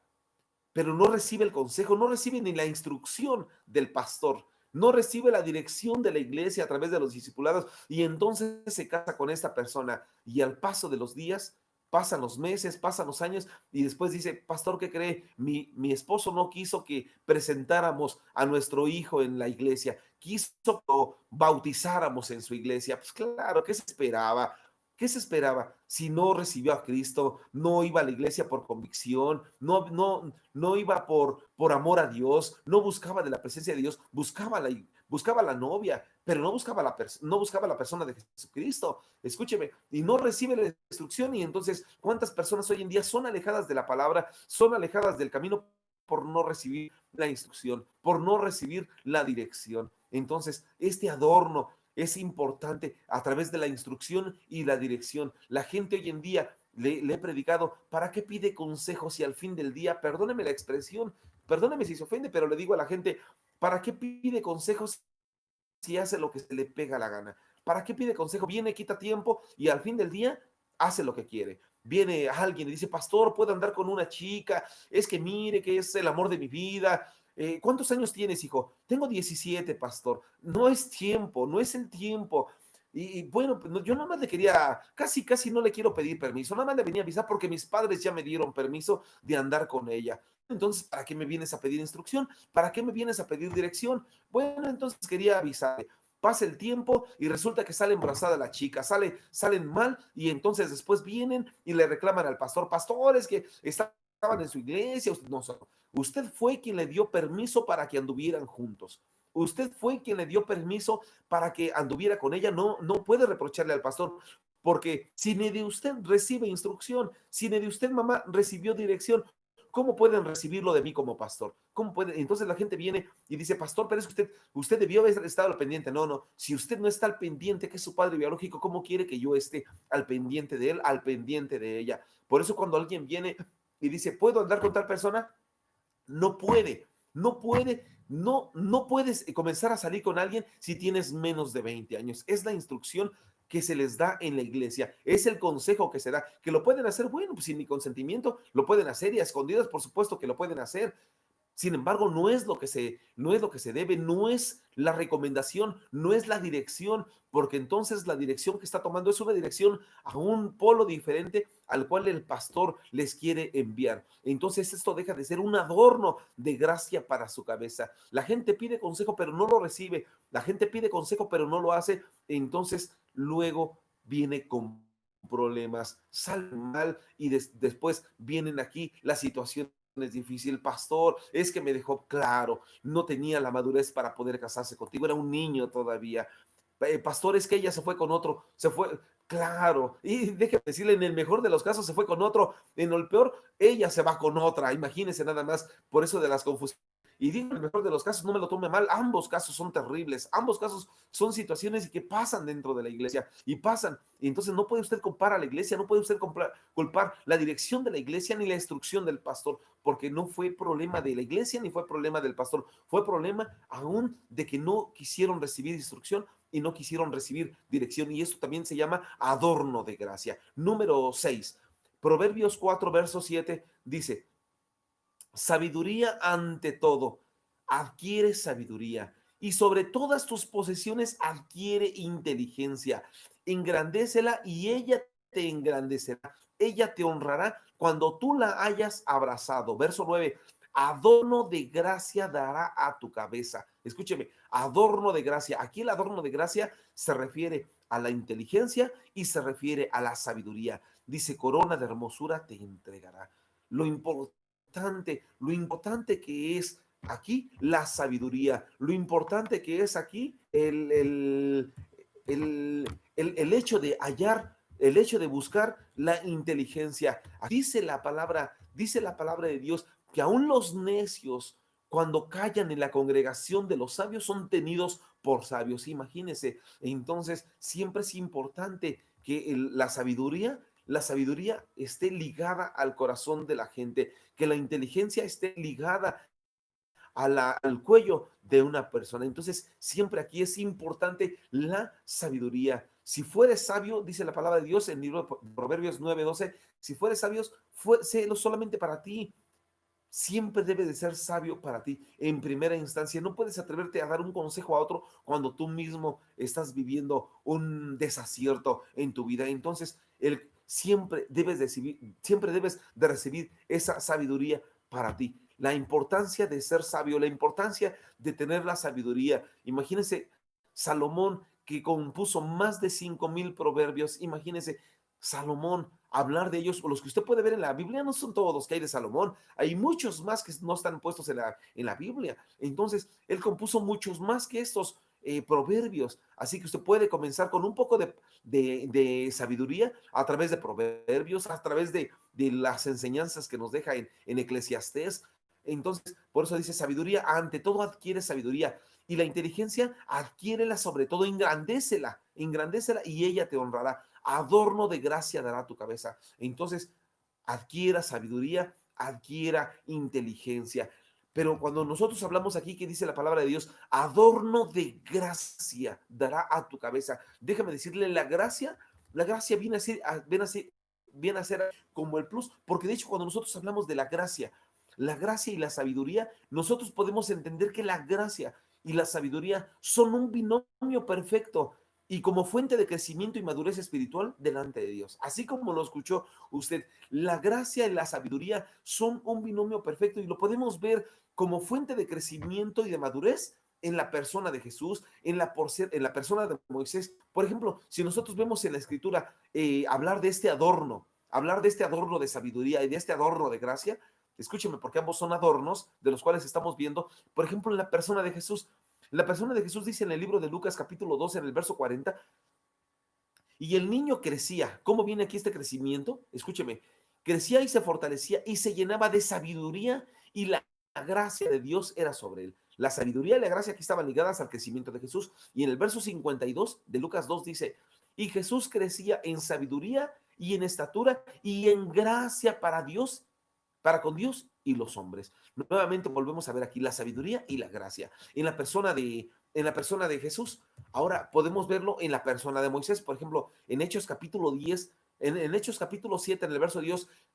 pero no recibe el consejo, no recibe ni la instrucción del pastor, no recibe la dirección de la iglesia a través de los discipulados y entonces se casa con esta persona y al paso de los días, pasan los meses, pasan los años y después dice, pastor, ¿qué cree? Mi esposo no quiso que presentáramos a nuestro hijo en la iglesia, quiso que lo bautizáramos en su iglesia. Pues claro, ¿qué se esperaba? ¿Qué se esperaba? Si no recibió a Cristo, no iba a la iglesia por convicción, no iba por amor a Dios, no buscaba de la presencia de Dios, buscaba la novia, pero no buscaba la persona de Jesucristo. Escúcheme, y no recibe la instrucción. Y entonces, ¿cuántas personas hoy en día son alejadas de la palabra, son alejadas del camino por no recibir la instrucción, por no recibir la dirección? Entonces, este adorno es importante a través de la instrucción y la dirección. La gente hoy en día le he predicado, ¿para qué pide consejos si al fin del día, perdóneme la expresión, perdóneme si se ofende, pero le digo a la gente, ¿para qué pide consejos si hace lo que se le pega la gana? ¿Para qué pide consejo? Viene, quita tiempo y al fin del día hace lo que quiere. Viene alguien y dice, pastor, ¿puedo andar con una chica? Es que mire que es el amor de mi vida. ¿Cuántos años tienes, hijo? Tengo 17, pastor. No es tiempo, no es el tiempo. Y bueno, pues yo nada más le quería, casi no le quiero pedir permiso, nada más le venía a avisar porque mis padres ya me dieron permiso de andar con ella. Entonces, ¿para qué me vienes a pedir instrucción? ¿Para qué me vienes a pedir dirección? Bueno, entonces quería avisarle. Pasa el tiempo y resulta que sale embarazada la chica, salen mal y entonces después vienen y le reclaman al pastor, pastores que estaban en su iglesia, usted fue quien le dio permiso para que anduvieran juntos. Usted fue quien le dio permiso para que anduviera con ella. No puede reprocharle al pastor, porque si ni de usted recibe instrucción, si ni de usted, mamá, recibió dirección, ¿cómo pueden recibirlo de mí como pastor? ¿Cómo puede? Entonces la gente viene y dice, pastor, pero es que usted debió haber estado al pendiente. No, si usted no está al pendiente, que es su padre biológico, ¿cómo quiere que yo esté al pendiente de él, al pendiente de ella? Por eso cuando alguien viene y dice, ¿puedo andar con tal persona? No puede, no puedes comenzar a salir con alguien si tienes menos de 20 años. Es la instrucción que se les da en la iglesia, es el consejo que se da, que lo pueden hacer, bueno, pues sin mi consentimiento, lo pueden hacer y a escondidas, por supuesto que lo pueden hacer. Sin embargo, no es lo que se debe, no es la recomendación, no es la dirección, porque entonces la dirección que está tomando es una dirección a un polo diferente al cual el pastor les quiere enviar. Entonces esto deja de ser un adorno de gracia para su cabeza. La gente pide consejo, pero no lo recibe. La gente pide consejo, pero no lo hace. Entonces luego viene con problemas, salen mal y después vienen aquí las situaciones es difícil, pastor, es que me dejó claro, no tenía la madurez para poder casarse contigo, era un niño todavía. Pastor, es que ella se fue con otro, se fue, claro, y déjeme decirle, en el mejor de los casos se fue con otro, en el peor, ella se va con otra, imagínense nada más, por eso de las confusiones. Y digo, en el mejor de los casos, no me lo tome mal, ambos casos son terribles, ambos casos son situaciones que pasan dentro de la iglesia y pasan. Y entonces no puede usted culpar a la iglesia, no puede usted culpar la dirección de la iglesia ni la instrucción del pastor, porque no fue problema de la iglesia ni fue problema del pastor, fue problema aún de que no quisieron recibir instrucción y no quisieron recibir dirección. Y esto también se llama adorno de gracia. Número 6, Proverbios 4, verso 7 dice, sabiduría ante todo, adquiere sabiduría y sobre todas tus posesiones adquiere inteligencia. Engrandécela y ella te engrandecerá. Ella te honrará cuando tú la hayas abrazado. Verso 9. Adorno de gracia dará a tu cabeza. Escúcheme, adorno de gracia. Aquí el adorno de gracia se refiere a la inteligencia y se refiere a la sabiduría. Dice, corona de hermosura te entregará. Lo importante que es aquí la sabiduría, lo importante que es aquí el hecho de hallar, el hecho de buscar la inteligencia. Dice la palabra de Dios que aún los necios, cuando callan en la congregación de los sabios, son tenidos por sabios. Imagínense, entonces siempre es importante que la sabiduría esté ligada al corazón de la gente, que la inteligencia esté ligada al cuello de una persona. Entonces, siempre aquí es importante la sabiduría. Si fueres sabio, dice la palabra de Dios en el libro de Proverbios 9:12, si fueres sabios, sélo solamente para ti. Siempre debe de ser sabio para ti en primera instancia. No puedes atreverte a dar un consejo a otro cuando tú mismo estás viviendo un desacierto en tu vida. Entonces, siempre debes de recibir esa sabiduría para ti. La importancia de ser sabio, la importancia de tener la sabiduría. Imagínense Salomón que compuso más de 5,000 proverbios. Imagínense Salomón, hablar de ellos, o los que usted puede ver en la Biblia, no son todos los que hay de Salomón, hay muchos más que no están puestos en la Biblia. Entonces, él compuso muchos más que estos proverbios. Así que usted puede comenzar con un poco de sabiduría a través de proverbios, a través de las enseñanzas que nos deja en Eclesiastés. Entonces, por eso dice sabiduría, ante todo adquiere sabiduría. Y la inteligencia adquiérela, sobre todo engrandécela y ella te honrará. Adorno de gracia dará tu cabeza. Entonces, adquiera sabiduría, adquiera inteligencia. Pero cuando nosotros hablamos aquí, que dice la palabra de Dios, adorno de gracia dará a tu cabeza. Déjame decirle, la gracia viene a ser como el plus, porque de hecho cuando nosotros hablamos de la gracia y la sabiduría, nosotros podemos entender que la gracia y la sabiduría son un binomio perfecto. y como fuente de crecimiento y madurez espiritual delante de Dios. Así como lo escuchó usted, la gracia y la sabiduría son un binomio perfecto y lo podemos ver como fuente de crecimiento y de madurez en la persona de Jesús, en la persona de Moisés. Por ejemplo, si nosotros vemos en la escritura hablar de este adorno de sabiduría y de este adorno de gracia, escúcheme, porque ambos son adornos de los cuales estamos viendo, por ejemplo, en la persona de Jesús. La persona de Jesús dice en el libro de Lucas capítulo 12, en el verso 40, y el niño crecía. ¿Cómo viene aquí este crecimiento? Escúcheme, crecía y se fortalecía y se llenaba de sabiduría y la gracia de Dios era sobre él. La sabiduría y la gracia aquí estaban ligadas al crecimiento de Jesús. Y en el verso 52 de Lucas 2 dice, y Jesús crecía en sabiduría y en estatura y en gracia para Dios, para con Dios y los hombres. Nuevamente volvemos a ver aquí la sabiduría y la gracia en la persona de Jesús. Ahora podemos verlo en la persona de Moisés, por ejemplo, en Hechos capítulo 10, en Hechos capítulo 7, en el verso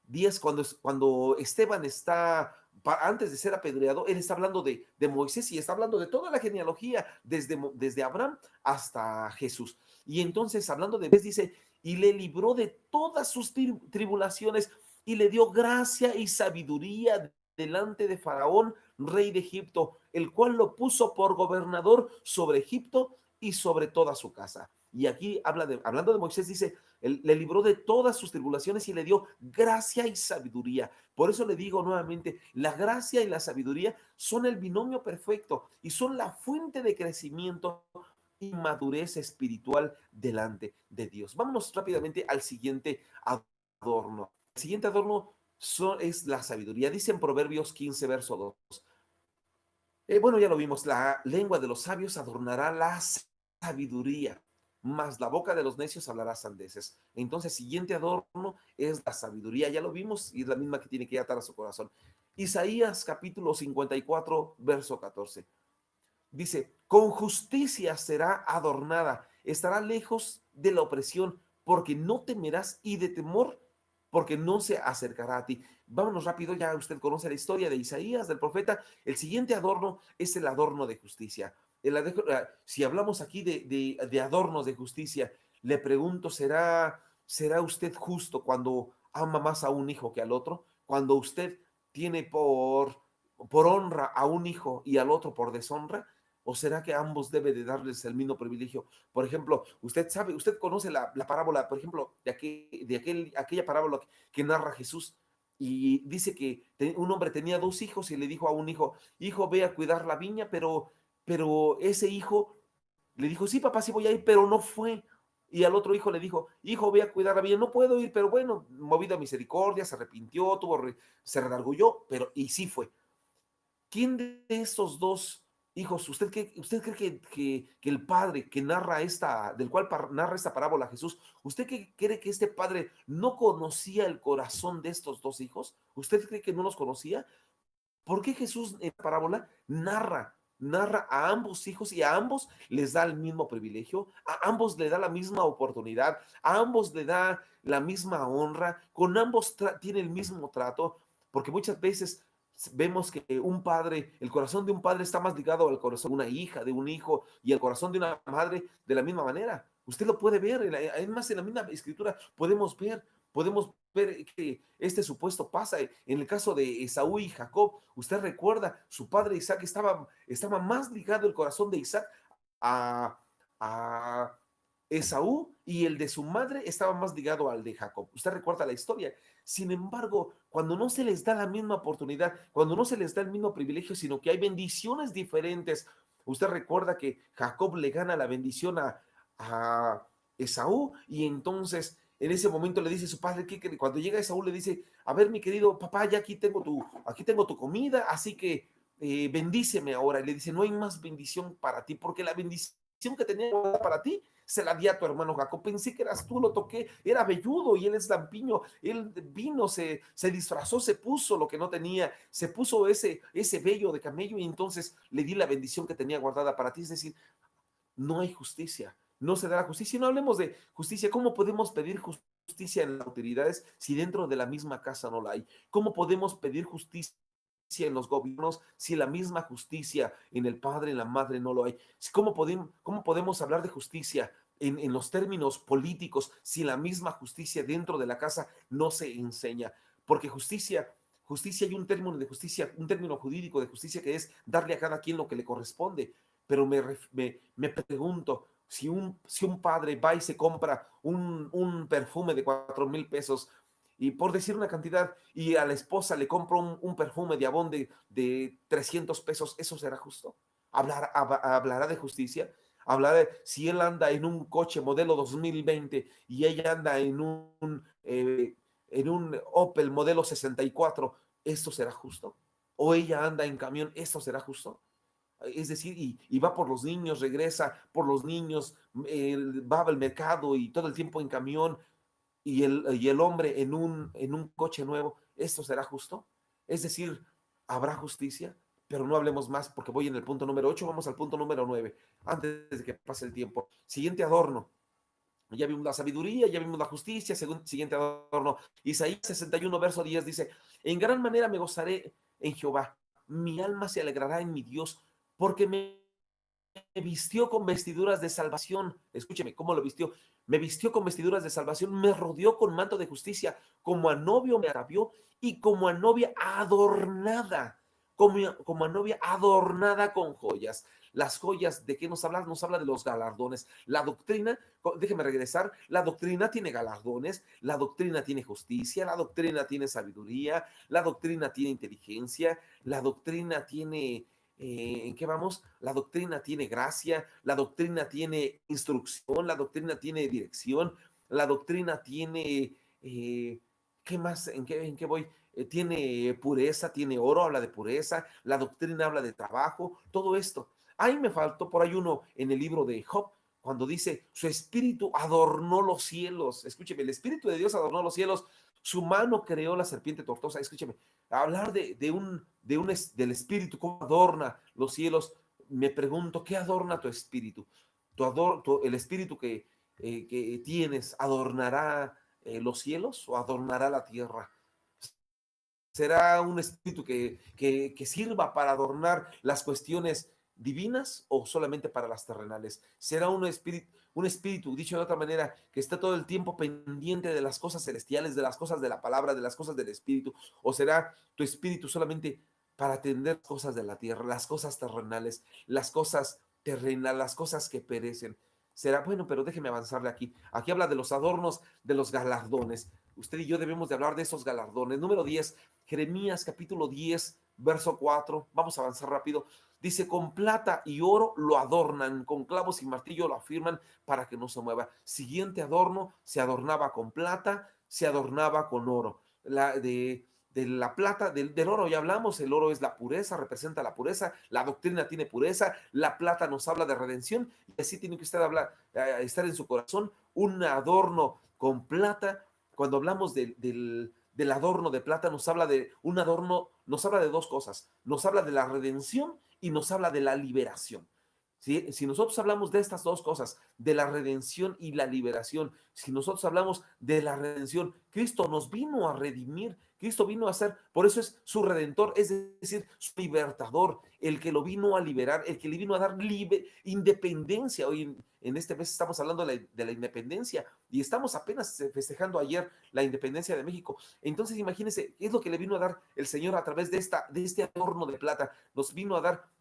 10, cuando Esteban está, antes de ser apedreado, él está hablando de Moisés y está hablando de toda la genealogía, desde Abraham hasta Jesús. Y entonces, hablando de Moisés, dice, y le libró de todas sus tribulaciones y le dio gracia y sabiduría delante de Faraón, rey de Egipto, el cual lo puso por gobernador sobre Egipto y sobre toda su casa. Y aquí hablando de Moisés, dice, él le libró de todas sus tribulaciones y le dio gracia y sabiduría. Por eso le digo nuevamente, la gracia y la sabiduría son el binomio perfecto y son la fuente de crecimiento y madurez espiritual delante de Dios. Vámonos rápidamente al siguiente adorno. El siguiente adorno es la sabiduría. Dice en Proverbios 15, verso 2. Bueno, ya lo vimos, la lengua de los sabios adornará la sabiduría, mas la boca de los necios hablará sandeces. Entonces, siguiente adorno es la sabiduría, ya lo vimos, y es la misma que tiene que atar a su corazón. Isaías capítulo 54, verso 14. Dice, con justicia será adornada, estará lejos de la opresión, porque no temerás y de temor, porque no se acercará a ti. Vámonos rápido, ya usted conoce la historia de Isaías, del profeta. El siguiente adorno es el adorno de justicia. Si hablamos aquí de adornos de justicia, le pregunto, ¿será usted justo cuando ama más a un hijo que al otro? Cuando usted tiene por honra a un hijo y al otro por deshonra. ¿O será que a ambos debe de darles el mismo privilegio? Por ejemplo, usted conoce la parábola, por ejemplo, aquella parábola que narra Jesús y dice que un hombre tenía dos hijos y le dijo a un hijo, ve a cuidar la viña, pero ese hijo le dijo, sí, papá, sí voy a ir, pero no fue. Y al otro hijo le dijo, hijo, ve a cuidar la viña, no puedo ir, pero bueno, movido a misericordia, se arrepintió, se redarguyó, y sí fue. ¿Quién de estos dos hijos, usted cree que el padre que narra del cual narra esta parábola Jesús, usted cree que este padre no conocía el corazón de estos dos hijos? ¿Usted cree que no los conocía? ¿Por qué Jesús en la parábola narra a ambos hijos y a ambos les da el mismo privilegio, a ambos le da la misma oportunidad, a ambos le da la misma honra, con ambos tiene el mismo trato? Porque muchas veces vemos que el corazón de un padre está más ligado al corazón de una hija, de un hijo, y el corazón de una madre de la misma manera. Usted lo puede ver, además en la misma escritura podemos ver que este supuesto pasa en el caso de Esaú y Jacob. Usted recuerda, su padre Isaac estaba más ligado el corazón de Isaac a, a Esaú, y el de su madre estaba más ligado al de Jacob. Usted recuerda la historia. Sin embargo, cuando no se les da la misma oportunidad, cuando no se les da el mismo privilegio, sino que hay bendiciones diferentes, usted recuerda que Jacob le gana la bendición a Esaú, y entonces en ese momento le dice a su padre que cuando llega Esaú le dice, a ver, mi querido papá, ya aquí tengo tu comida, así que bendíceme ahora. Y le dice, no hay más bendición para ti, porque la bendición que tenía para ti se la di a tu hermano Jacob. Pensé que eras tú, lo toqué, era velludo y él es lampiño. Él vino, se disfrazó, se puso lo que no tenía, se puso ese vello de camello, y entonces le di la bendición que tenía guardada para ti. Es decir, no hay justicia, no se da la justicia. Y no hablemos de justicia. ¿Cómo podemos pedir justicia en las autoridades si dentro de la misma casa no la hay? ¿Cómo podemos pedir justicia en los gobiernos, si la misma justicia en el padre, en la madre no lo hay? ¿Cómo podemos hablar de justicia en los términos políticos si la misma justicia dentro de la casa no se enseña? Porque justicia hay un término de justicia, un término jurídico de justicia que es darle a cada quien lo que le corresponde. Pero me pregunto, si un padre va y se compra un perfume de 4,000 pesos, y por decir una cantidad, y a la esposa le compra un perfume de Avon de 300 pesos, ¿eso será justo? ¿Hablará de justicia? Hablará de si él anda en un coche modelo 2020 y ella anda en un Opel modelo 64, ¿esto será justo? ¿O ella anda en camión, esto será justo? Es decir, y va por los niños, regresa por los niños, va al mercado y todo el tiempo en camión, y el hombre en un coche nuevo, ¿esto será justo? Es decir, ¿habrá justicia? Pero no hablemos más porque voy en el punto número 8, vamos al punto número 9, antes de que pase el tiempo. Siguiente adorno. Ya vimos la sabiduría, ya vimos la justicia, siguiente adorno. Isaías 61, verso 10 dice, en gran manera me gozaré en Jehová, mi alma se alegrará en mi Dios, porque me vistió con vestiduras de salvación. Escúcheme, ¿cómo lo vistió? Me vistió con vestiduras de salvación, me rodeó con manto de justicia, como a novio me atavió y como a novia adornada, como a novia adornada con joyas. Las joyas, ¿de qué nos habla? Nos habla de los galardones. La doctrina, déjeme regresar, la doctrina tiene galardones, la doctrina tiene justicia, la doctrina tiene sabiduría, la doctrina tiene inteligencia, la doctrina tiene ¿en qué vamos? La doctrina tiene gracia, la doctrina tiene instrucción, la doctrina tiene dirección, la doctrina tiene, ¿qué más? ¿En qué voy? Tiene pureza, tiene oro, habla de pureza, la doctrina habla de trabajo, todo esto. Ahí me faltó por ahí uno en el libro de Job, cuando dice, su espíritu adornó los cielos. Escúcheme, el espíritu de Dios adornó los cielos, su mano creó la serpiente tortosa. Escúcheme, hablar del espíritu, cómo adorna los cielos. Me pregunto, ¿qué adorna tu espíritu? El espíritu que tienes, ¿adornará los cielos o adornará la tierra? ¿Será un espíritu que sirva para adornar las cuestiones divinas o solamente para las terrenales? ¿Será un espíritu, dicho de otra manera, que está todo el tiempo pendiente de las cosas celestiales, de las cosas de la palabra, de las cosas del espíritu? ¿O será tu espíritu solamente para atender cosas de la tierra, las cosas terrenales, las cosas terrenales, las cosas que perecen? Será, bueno, pero déjeme avanzarle aquí. Aquí habla de los adornos, de los galardones. Usted y yo debemos de hablar de esos galardones. Número 10, Jeremías capítulo 10, verso 4. Vamos a avanzar rápido. Dice, con plata y oro lo adornan, con clavos y martillo lo afirman para que no se mueva. Siguiente adorno, se adornaba con plata, se adornaba con oro. De la plata, del oro ya hablamos, el oro es la pureza, representa la pureza, la doctrina tiene pureza, la plata nos habla de redención, y así tiene que usted estar en su corazón un adorno con plata. Cuando hablamos del adorno de plata, nos habla de un adorno, nos habla de dos cosas, nos habla de la redención y nos habla de la liberación. Si nosotros hablamos de estas dos cosas, de la redención y la liberación, si nosotros hablamos de la redención, Cristo nos vino a redimir, Cristo vino a ser, por eso es su redentor, es decir, su libertador, el que lo vino a liberar, el que le vino a dar independencia. Hoy en este mes estamos hablando de la independencia y estamos apenas festejando ayer la independencia de México. Entonces imagínense, ¿qué es lo que le vino a dar el Señor a través de este adorno de plata? Nos vino a dar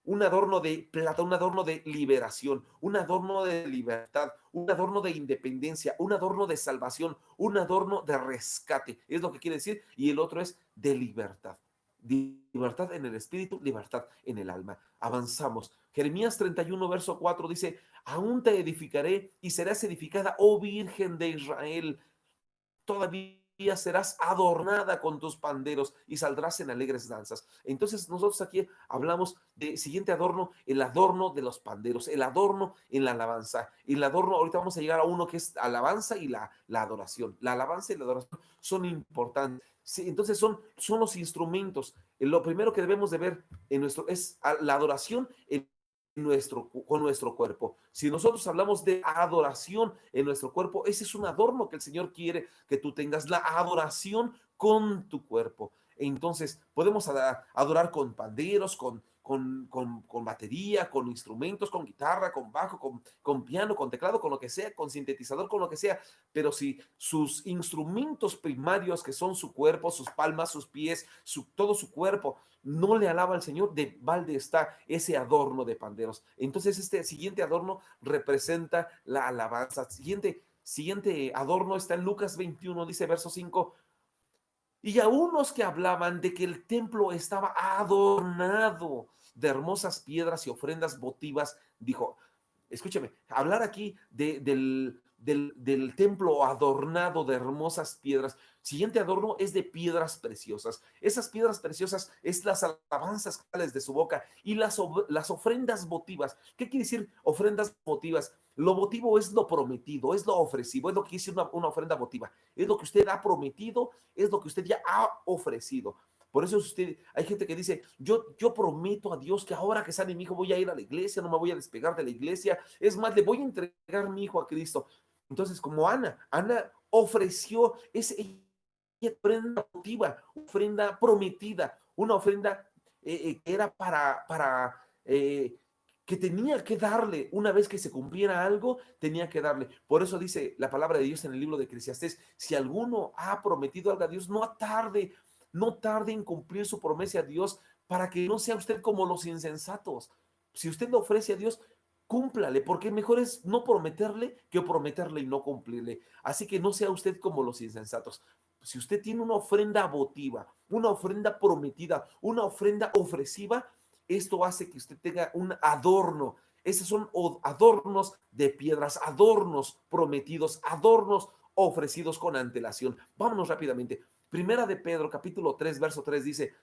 un adorno de plata, un adorno de liberación, un adorno de libertad, un adorno de independencia, un adorno de salvación, un adorno de rescate. Es lo que quiere decir. Y el otro es de libertad. Libertad en el espíritu, libertad en el alma. Avanzamos. Jeremías 31, verso 4 dice, aún te edificaré y serás edificada, oh Virgen de Israel. Todavía serás adornada con tus panderos y saldrás en alegres danzas. Entonces nosotros aquí hablamos de siguiente adorno, el adorno de los panderos, el adorno en la alabanza. Y el adorno, ahorita vamos a llegar a uno que es alabanza y la adoración. La alabanza y la adoración son importantes. Sí, entonces son los instrumentos. Lo primero que debemos de ver es la adoración con nuestro cuerpo. Si nosotros hablamos de adoración en nuestro cuerpo, ese es un adorno que el Señor quiere que tú tengas, la adoración con tu cuerpo. Entonces, podemos adorar con panderos, con batería, con instrumentos, con guitarra, con bajo, con piano, con teclado, con lo que sea, con sintetizador, con lo que sea. Pero si sus instrumentos primarios, que son su cuerpo, sus palmas, sus pies, todo su cuerpo, no le alaba al Señor, de balde está ese adorno de panderos. Entonces, este siguiente adorno representa la alabanza. Siguiente adorno está en Lucas 21, dice verso 5. Y a unos que hablaban de que el templo estaba adornado de hermosas piedras y ofrendas votivas, dijo, escúcheme, hablar aquí del templo adornado de hermosas piedras. Siguiente adorno es de piedras preciosas. Esas piedras preciosas es las alabanzas que salen de su boca y las ofrendas votivas. ¿Qué quiere decir ofrendas votivas? Lo votivo es lo prometido, es lo ofrecido, es lo que dice una ofrenda votiva. Es lo que usted ha prometido, es lo que usted ya ha ofrecido. Por eso hay gente que dice, yo prometo a Dios que ahora que sale mi hijo voy a ir a la iglesia, no me voy a despegar de la iglesia, es más, le voy a entregar mi hijo a Cristo. Entonces, como Ana ofreció esa ofrenda motiva, ofrenda prometida, una ofrenda que era que tenía que darle, una vez que se cumpliera algo, tenía que darle. Por eso dice la palabra de Dios en el libro de Eclesiastés, si alguno ha prometido algo a Dios, no tarde en cumplir su promesa a Dios, para que no sea usted como los insensatos. Si usted le ofrece a Dios, cúmplale, porque mejor es no prometerle que prometerle y no cumplirle. Así que no sea usted como los insensatos. Si usted tiene una ofrenda votiva, una ofrenda prometida, una ofrenda ofreciva, esto hace que usted tenga un adorno. Esos son adornos de piedras, adornos prometidos, adornos ofrecidos con antelación. Vámonos rápidamente. Primera de Pedro, capítulo 3, verso 3 dice,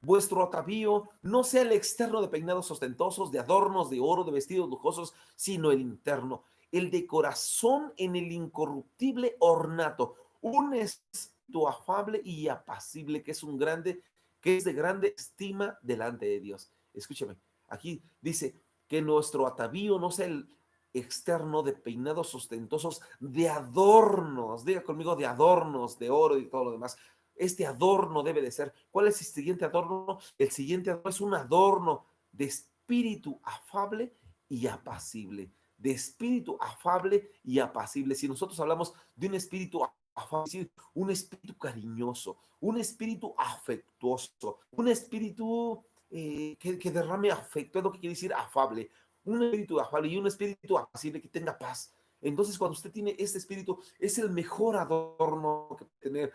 vuestro atavío no sea el externo de peinados ostentosos, de adornos, de oro, de vestidos lujosos, sino el interno, el de corazón en el incorruptible ornato, un espíritu afable y apacible, que es de grande estima delante de Dios. Escúcheme, aquí dice que nuestro atavío no sea el externo de peinados ostentosos, de adornos, diga conmigo, de adornos, de oro y todo lo demás. Este adorno debe de ser. ¿Cuál es el siguiente adorno? El siguiente adorno es un adorno de espíritu afable y apacible. De espíritu afable y apacible. Si nosotros hablamos de un espíritu afable, es decir, un espíritu cariñoso, un espíritu afectuoso, un espíritu que derrame afecto, es lo que quiere decir afable. Un espíritu afable y un espíritu apacible que tenga paz. Entonces, cuando usted tiene este espíritu, es el mejor adorno que puede tener,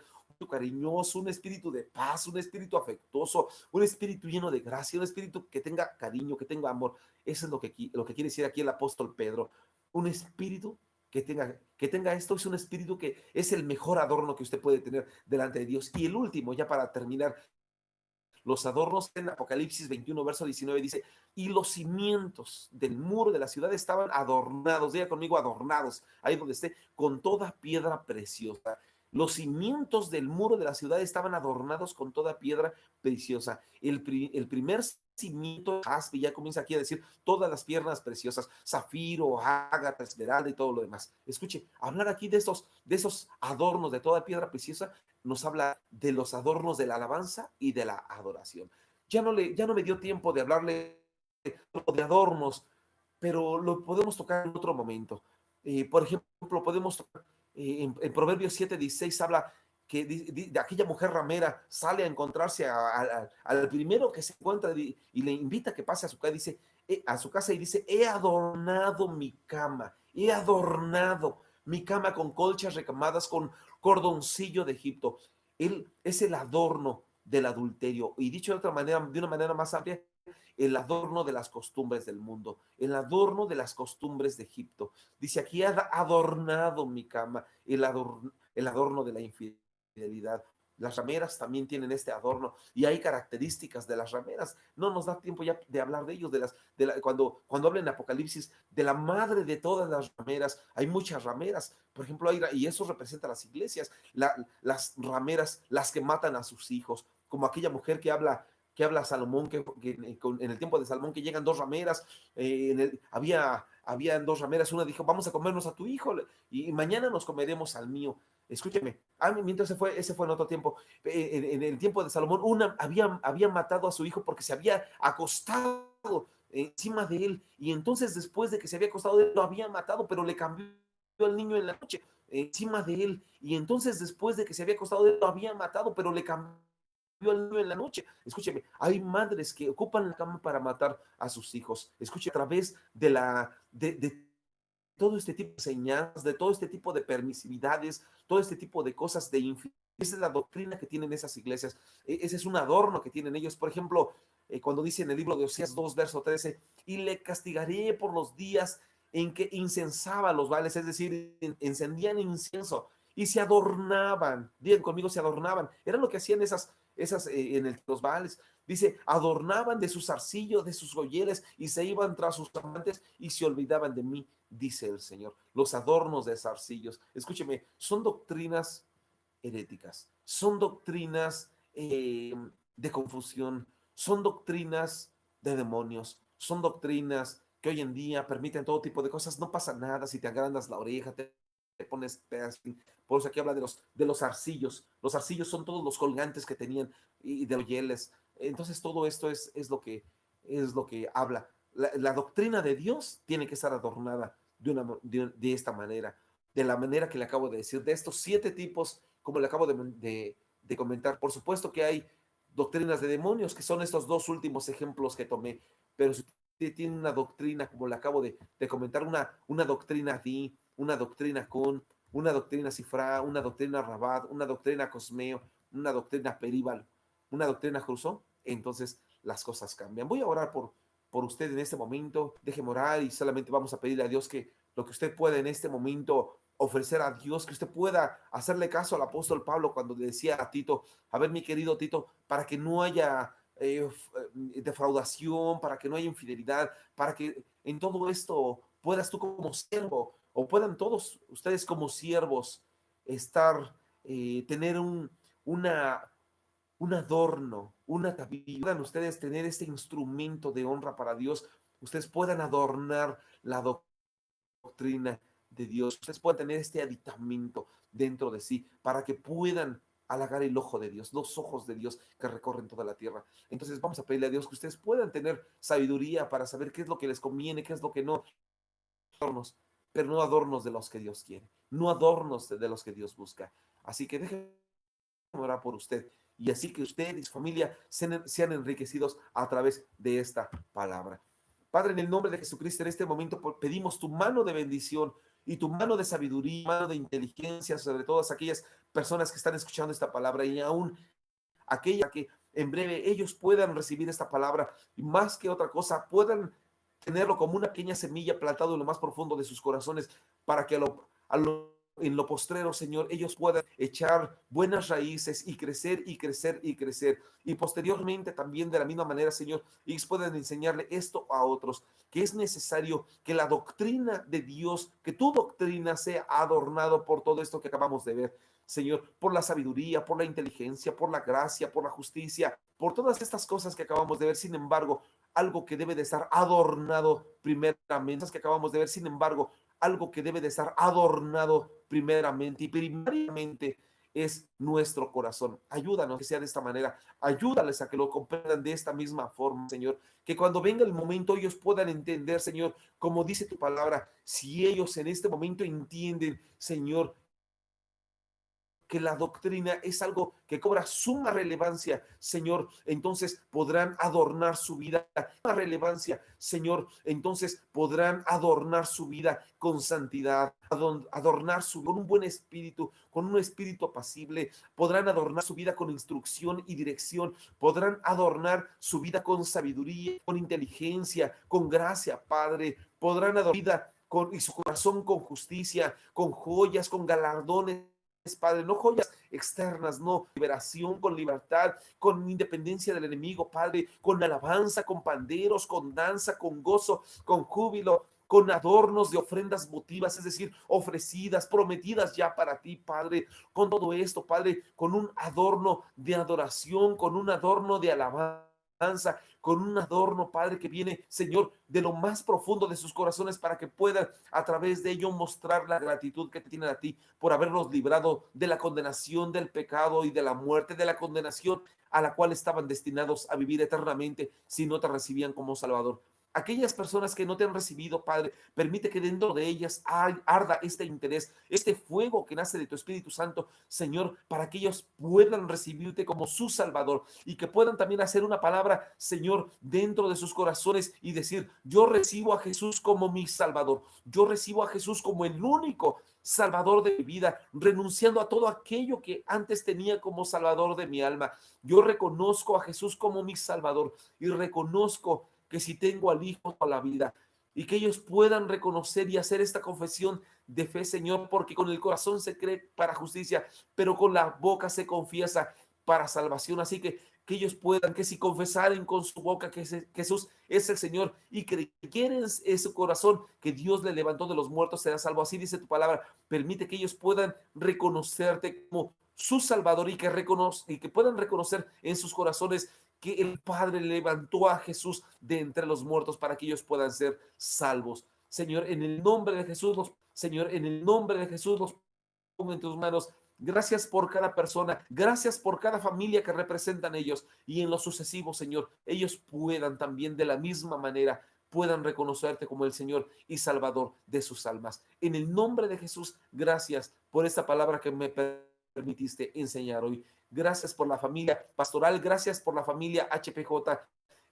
cariñoso, un espíritu de paz, un espíritu afectuoso, un espíritu lleno de gracia, un espíritu que tenga cariño, que tenga amor. Eso es lo que quiere decir aquí el apóstol Pedro. Un espíritu que tenga esto es un espíritu que es el mejor adorno que usted puede tener delante de Dios. Y el último, ya para terminar, los adornos en Apocalipsis 21, verso 19 dice, y los cimientos del muro de la ciudad estaban adornados, diga conmigo adornados, ahí donde esté, con toda piedra preciosa. Los cimientos del muro de la ciudad estaban adornados con toda piedra preciosa. El primer cimiento, jaspe, ya comienza aquí a decir todas las piedras preciosas, zafiro, ágata, esmeralda y todo lo demás. Escuche, hablar aquí de esos adornos de toda piedra preciosa nos habla de los adornos de la alabanza y de la adoración. Ya no me dio tiempo de hablarle de adornos, pero lo podemos tocar en otro momento. Por ejemplo, podemos tocar en Proverbios 7:16 habla que de aquella mujer ramera sale a encontrarse al primero que se encuentra y le invita a que pase a su casa y dice, he adornado mi cama, he adornado mi cama con colchas recamadas, con cordoncillo de Egipto. Él es el adorno del adulterio. Y dicho de otra manera, de una manera más amplia, el adorno de las costumbres del mundo, el adorno de las costumbres de Egipto. Dice aquí, ha adornado mi cama, el adorno de la infidelidad. Las rameras también tienen este adorno y hay características de las rameras. No nos da tiempo ya de hablar de ellos, cuando habla en Apocalipsis de la madre de todas las rameras. Hay muchas rameras, por ejemplo, y eso representa a las iglesias, las rameras, las que matan a sus hijos, como aquella mujer que habla que habla Salomón, en el tiempo de Salomón, que llegan dos rameras, había dos rameras, una dijo, vamos a comernos a tu hijo, y mañana nos comeremos al mío. Escúcheme, mientras ese fue en otro tiempo. En el tiempo de Salomón, una había matado a su hijo porque se había acostado encima de él, y entonces después de que se había acostado de él, lo había matado, pero le cambió al niño en la noche encima de él, y entonces después de que se había acostado de él, lo había matado, pero le cambió al niño en la noche. Escúcheme, hay madres que ocupan la cama para matar a sus hijos. Escuche, a través de todo este tipo de señales, de todo este tipo de permisividades, todo este tipo de cosas de infidelidad. Esa es la doctrina que tienen esas iglesias. Ese es un adorno que tienen ellos. Por ejemplo, cuando dice en el libro de Oseas 2, verso 13, y le castigaré por los días en que incensaba los vales, es decir, encendían incienso y se adornaban. Digan conmigo, se adornaban. Era lo que hacían los vales. Dice, adornaban de sus arcillos, de sus joyeles, y se iban tras sus amantes y se olvidaban de mí, dice el Señor. Los adornos de zarcillos, escúcheme, son doctrinas heréticas, son doctrinas de confusión, son doctrinas de demonios, son doctrinas que hoy en día permiten todo tipo de cosas. No pasa nada si te agrandas la oreja, te pones piercing. Por eso aquí habla de los arcillos. Los arcillos son todos los colgantes que tenían y de oyeles. Entonces todo esto es lo que habla. La doctrina de Dios tiene que estar adornada de esta manera, de la manera que le acabo de decir, de estos 7 tipos, como le acabo de comentar. Por supuesto que hay doctrinas de demonios, que son estos 2 últimos ejemplos que tomé, pero si usted tiene una doctrina, como le acabo de comentar, una doctrina Di, una doctrina Kun, una doctrina Cifra, una doctrina Rabat, una doctrina Cosmeo, una doctrina Períbal, una doctrina Cruzó, entonces las cosas cambian. Voy a orar por usted en este momento. Déjeme orar y solamente vamos a pedirle a Dios que lo que usted pueda en este momento ofrecer a Dios, que usted pueda hacerle caso al apóstol Pablo cuando le decía a Tito, a ver, mi querido Tito, para que no haya defraudación, para que no haya infidelidad, para que en todo esto puedas tú como siervo, o puedan todos ustedes como siervos estar, tener una, un adorno, un atavío, puedan ustedes tener este instrumento de honra para Dios, ustedes puedan adornar la doctrina de Dios, ustedes puedan tener este aditamento dentro de sí para que puedan halagar el ojo de Dios, los ojos de Dios que recorren toda la tierra. Entonces vamos a pedirle a Dios que ustedes puedan tener sabiduría para saber qué es lo que les conviene, qué es lo que no, adornos, pero no adornos de los que Dios quiere, no adornos de los que Dios busca. Así que déjenme orar por usted y así que usted y su familia sean enriquecidos a través de esta palabra. Padre, en el nombre de Jesucristo, en este momento pedimos tu mano de bendición y tu mano de sabiduría, mano de inteligencia sobre todas aquellas personas que están escuchando esta palabra y aún aquella que en breve ellos puedan recibir esta palabra y más que otra cosa puedan tenerlo como una pequeña semilla plantado en lo más profundo de sus corazones para que en lo postrero, Señor, ellos puedan echar buenas raíces y crecer y crecer y crecer. Y posteriormente también de la misma manera, Señor, ellos pueden enseñarle esto a otros, que es necesario que la doctrina de Dios, que tu doctrina sea adornado por todo esto que acabamos de ver. Señor, por la sabiduría, por la inteligencia, por la gracia, por la justicia, por todas estas cosas que acabamos de ver. Sin embargo, algo que debe de estar adornado primeramente, que acabamos de ver, sin embargo, algo que debe de estar adornado primeramente y primariamente es nuestro corazón. Ayúdanos que sea de esta manera, ayúdales a que lo comprendan de esta misma forma, Señor, que cuando venga el momento ellos puedan entender, Señor, como dice tu palabra, si ellos en este momento entienden, Señor, que la doctrina es algo que cobra suma relevancia, Señor, entonces podrán adornar su vida, suma relevancia, Señor, entonces podrán adornar su vida con santidad, adornar su vida con un buen espíritu, con un espíritu apacible, podrán adornar su vida con instrucción y dirección, podrán adornar su vida con sabiduría, con inteligencia, con gracia, Padre, podrán adornar su vida y su corazón con justicia, con joyas, con galardones, Padre, no joyas externas, no, liberación, con libertad, con independencia del enemigo, Padre, con alabanza, con panderos, con danza, con gozo, con júbilo, con adornos de ofrendas votivas, es decir, ofrecidas, prometidas ya para ti, Padre, con todo esto, Padre, con un adorno de adoración, con un adorno de alabanza, con un adorno, Padre, que viene, Señor, de lo más profundo de sus corazones, para que puedan a través de ello mostrar la gratitud que te tienen a ti por haberlos librado de la condenación del pecado y de la muerte, de la condenación a la cual estaban destinados a vivir eternamente si no te recibían como Salvador. Aquellas personas que no te han recibido, Padre, permite que dentro de ellas arda este interés, este fuego que nace de tu Espíritu Santo, Señor, para que ellos puedan recibirte como su Salvador y que puedan también hacer una palabra, Señor, dentro de sus corazones y decir: yo recibo a Jesús como mi Salvador, yo recibo a Jesús como el único Salvador de mi vida, renunciando a todo aquello que antes tenía como Salvador de mi alma. Yo reconozco a Jesús como mi Salvador y reconozco que si tengo al Hijo a la vida, y que ellos puedan reconocer y hacer esta confesión de fe, Señor, porque con el corazón se cree para justicia, pero con la boca se confiesa para salvación. Así que ellos puedan, que si confesaren con su boca que Jesús es el Señor y creyeren en su corazón que Dios le levantó de los muertos, será salvo. Así dice tu palabra. Permite que ellos puedan reconocerte como su Salvador y que puedan reconocer en sus corazones que el Padre levantó a Jesús de entre los muertos para que ellos puedan ser salvos. Señor, en el nombre de Jesús, Señor, en el nombre de Jesús los pongo en tus manos. Gracias por cada persona, gracias por cada familia que representan ellos, y en lo sucesivo, Señor, ellos puedan también de la misma manera puedan reconocerte como el Señor y Salvador de sus almas. En el nombre de Jesús, gracias por esta palabra que me permitiste enseñar hoy. Gracias por la familia pastoral, gracias por la familia HPJ,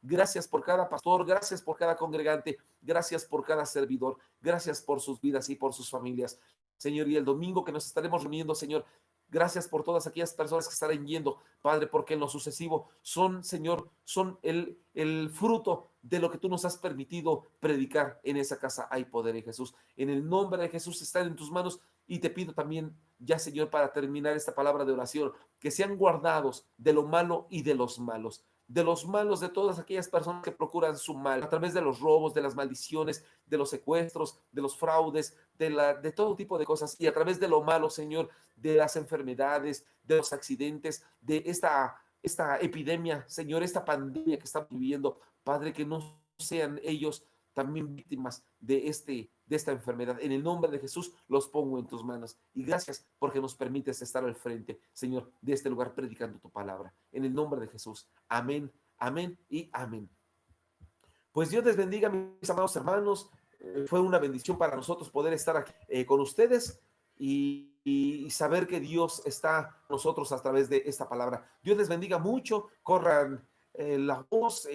gracias por cada pastor, gracias por cada congregante, gracias por cada servidor, gracias por sus vidas y por sus familias. Señor, y el domingo que nos estaremos reuniendo, Señor, gracias por todas aquellas personas que estarán yendo, Padre, porque en lo sucesivo son, Señor, son el fruto de lo que tú nos has permitido predicar en esa casa. Hay poder en Jesús. En el nombre de Jesús están en tus manos, y te pido también, ya, Señor, para terminar esta palabra de oración, que sean guardados de lo malo y de los malos, de todas aquellas personas que procuran su mal a través de los robos, de las maldiciones, de los secuestros, de los fraudes, de todo tipo de cosas, y a través de lo malo, Señor, de las enfermedades, de los accidentes, de esta epidemia, Señor, esta pandemia que estamos viviendo. Padre, que no sean ellos también víctimas de esta enfermedad. En el nombre de Jesús los pongo en tus manos. Y gracias porque nos permites estar al frente, Señor, de este lugar predicando tu palabra. En el nombre de Jesús. Amén, amén y amén. Pues Dios les bendiga, mis amados hermanos. Fue una bendición para nosotros poder estar aquí con ustedes y saber que Dios está con nosotros a través de esta palabra. Dios les bendiga mucho. Corran la voz,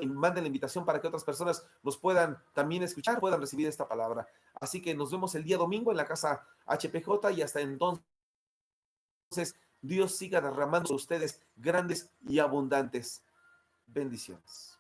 manden la invitación para que otras personas nos puedan también escuchar, puedan recibir esta palabra. Así que nos vemos el día domingo en la casa HPJ, y hasta entonces Dios siga derramando a ustedes grandes y abundantes bendiciones.